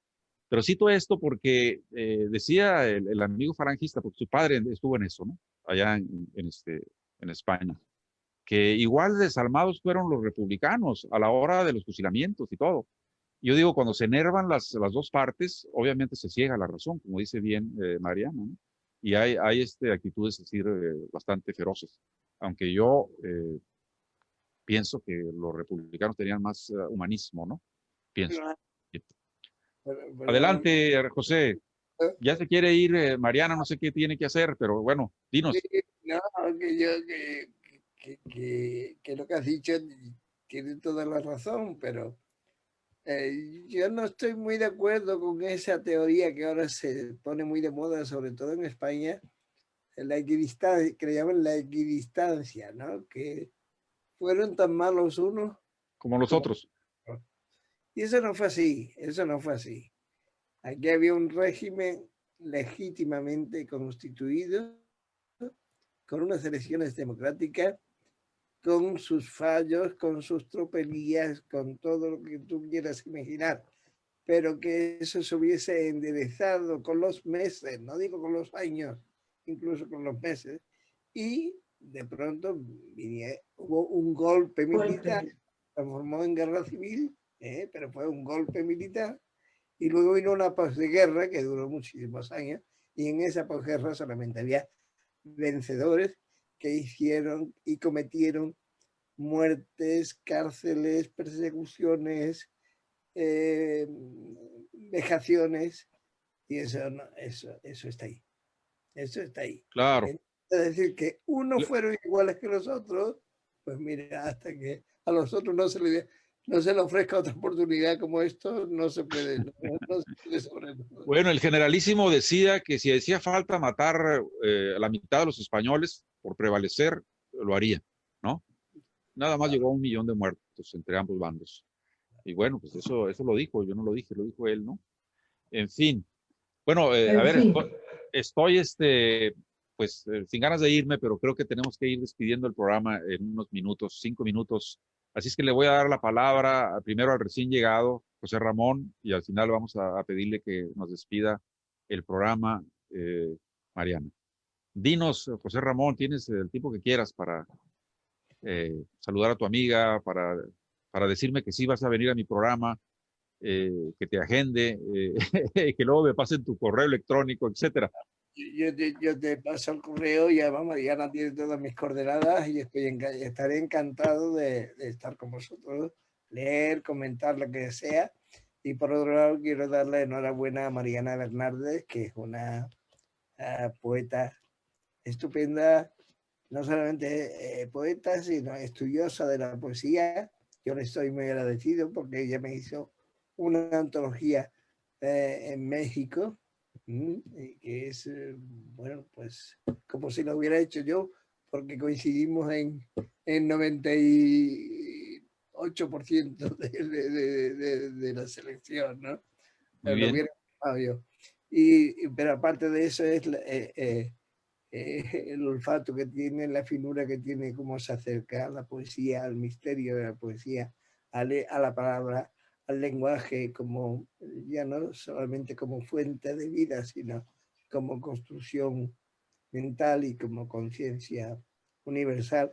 Pero cito esto porque decía el amigo farangista, porque su padre estuvo en eso, ¿no? Allá en España, que igual desalmados fueron los republicanos a la hora de los fusilamientos y todo. Yo digo, cuando se enervan las dos partes, obviamente se ciega la razón, como dice bien Mariana, ¿no? Y hay actitudes, es decir, bastante feroces. Aunque yo pienso que los republicanos tenían más humanismo, ¿no? Pienso. Pero, Adelante, José. Ya se quiere ir Mariana, no sé qué tiene que hacer, pero bueno, dinos. no, que lo que has dicho tiene toda la razón, pero yo no estoy muy de acuerdo con esa teoría que ahora se pone muy de moda, sobre todo en España, la equidistancia, que le llaman la equidistancia, ¿no? Que fueron tan malos unos Como los como otros. otros. Y eso no fue así, eso no fue así. Aquí había un régimen legítimamente constituido, con unas elecciones democráticas, con sus fallos, con sus tropelías, con todo lo que tú quieras imaginar, pero que eso se hubiese enderezado con los meses, no digo con los años, incluso con los meses, y de pronto hubo un golpe militar, se transformó en guerra civil, pero fue un golpe militar, y luego vino una posguerra que duró muchísimos años, y en esa posguerra solamente había vencedores que hicieron y cometieron muertes, cárceles, persecuciones, vejaciones, y eso, no, eso está ahí. Eso está ahí. Claro. Es decir, que unos fueron iguales que los otros, pues mira, hasta que a los otros no se le ofrezca otra oportunidad como esto, no se puede, no se puede sobre todo. Bueno, el generalísimo decía que si hacía falta matar a la mitad de los españoles por prevalecer, lo haría, ¿no? Nada más llegó a 1 millón de muertos entre ambos bandos. Y bueno, pues eso lo dijo, yo no lo dije, lo dijo él, ¿no? En fin. Bueno, a ver, estoy pues sin ganas de irme, pero creo que tenemos que ir despidiendo el programa en unos minutos, 5 minutos. Así es que le voy a dar la palabra primero al recién llegado, José Ramón, y al final vamos a pedirle que nos despida el programa, Mariana. Dinos, José Ramón, tienes el tiempo que quieras para saludar a tu amiga, para decirme que sí vas a venir a mi programa, que te agende, que luego me pasen tu correo electrónico, etcétera. Yo te paso el correo y además Mariana tiene todas mis coordenadas y estaré encantado de estar con vosotros, leer, comentar lo que sea. Y por otro lado quiero darle enhorabuena a Mariana Bernardes, que es una poeta estupenda, no solamente poeta, sino estudiosa de la poesía. Yo le estoy muy agradecido porque ella me hizo una antología en México, que es, bueno, pues como si lo hubiera hecho yo, porque coincidimos en 98% de la selección, ¿no? Muy bien. Lo hubiera hecho yo. Pero aparte de eso es el olfato que tiene, la finura que tiene, cómo se acerca a la poesía, al misterio de la poesía, a la palabra, al lenguaje, como ya no solamente como fuente de vida, sino como construcción mental y como conciencia universal,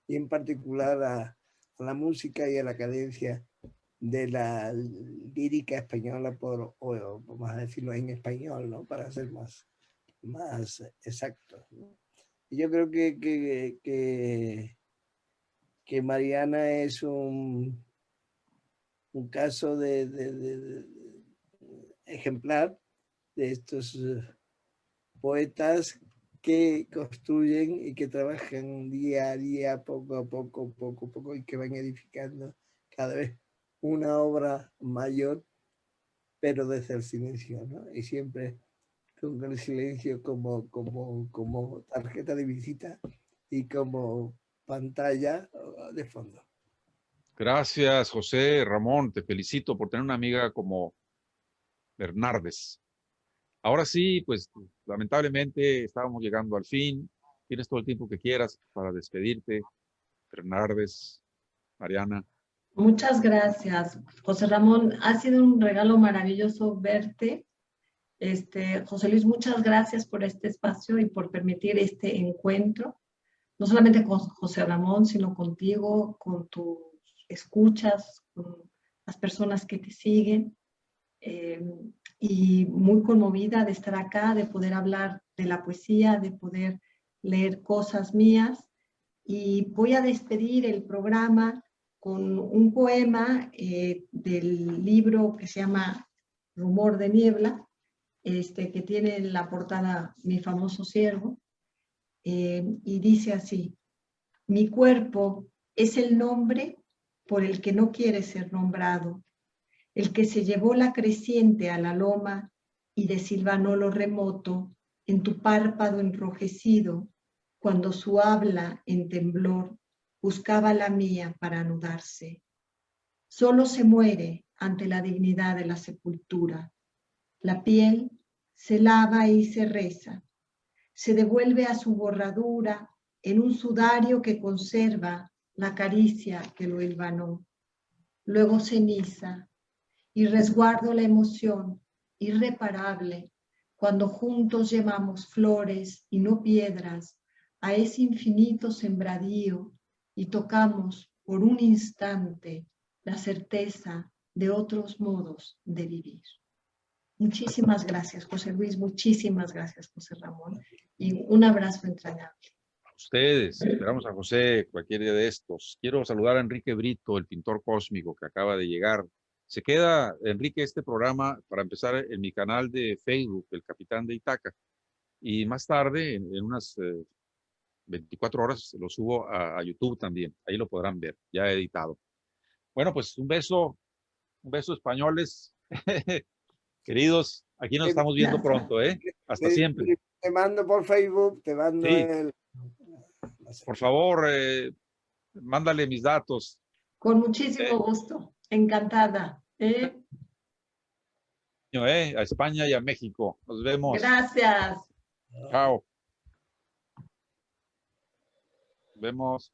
y en particular a la música y a la cadencia de la lírica española, o vamos a decirlo en español, ¿no? Para ser más exacto, ¿no? Y yo creo que Mariana es un caso de ejemplar de estos poetas que construyen y que trabajan día a día, poco a poco, y que van edificando cada vez una obra mayor, pero desde el silencio, ¿no? Y siempre con el silencio como tarjeta de visita y como pantalla de fondo. Gracias, José Ramón. Te felicito por tener una amiga como Bernardes. Ahora sí, pues lamentablemente estábamos llegando al fin. Tienes todo el tiempo que quieras para despedirte. Bernardes, Mariana. Muchas gracias, José Ramón. Ha sido un regalo maravilloso verte. José Luis, muchas gracias por este espacio y por permitir este encuentro, no solamente con José Ramón, sino contigo, con tus escuchas, con las personas que te siguen, y muy conmovida de estar acá, de poder hablar de la poesía, de poder leer cosas mías. Y voy a despedir el programa con un poema del libro que se llama Rumor de Niebla, que tiene en la portada Mi famoso ciervo, y dice así: mi cuerpo es el nombre por el que no quiere ser nombrado, el que se llevó la creciente a la loma y desilvanó lo remoto en tu párpado enrojecido, cuando su habla en temblor buscaba la mía para anudarse. Solo se muere ante la dignidad de la sepultura. La piel se lava y se reza, se devuelve a su borradura en un sudario que conserva la caricia que lo hilvanó. Luego ceniza, y resguardo la emoción irreparable cuando juntos llevamos flores y no piedras a ese infinito sembradío y tocamos por un instante la certeza de otros modos de vivir. Muchísimas gracias, José Luis, muchísimas gracias, José Ramón, y un abrazo entrañable. A ustedes, esperamos a José cualquier día de estos. Quiero saludar a Enrique Brito, el pintor cósmico que acaba de llegar. Se queda, Enrique, este programa para empezar en mi canal de Facebook, El Capitán de Itaca. Y más tarde, en unas 24 horas, lo subo a YouTube también. Ahí lo podrán ver, ya editado. Bueno, pues un beso españoles. Queridos, aquí nos estamos viendo pronto, ¿eh? Hasta siempre. Te mando por Facebook, te mando Sí. Por favor, mándale mis datos. Con muchísimo gusto, encantada. A España y a México. Nos vemos. Gracias. Chao. Nos vemos.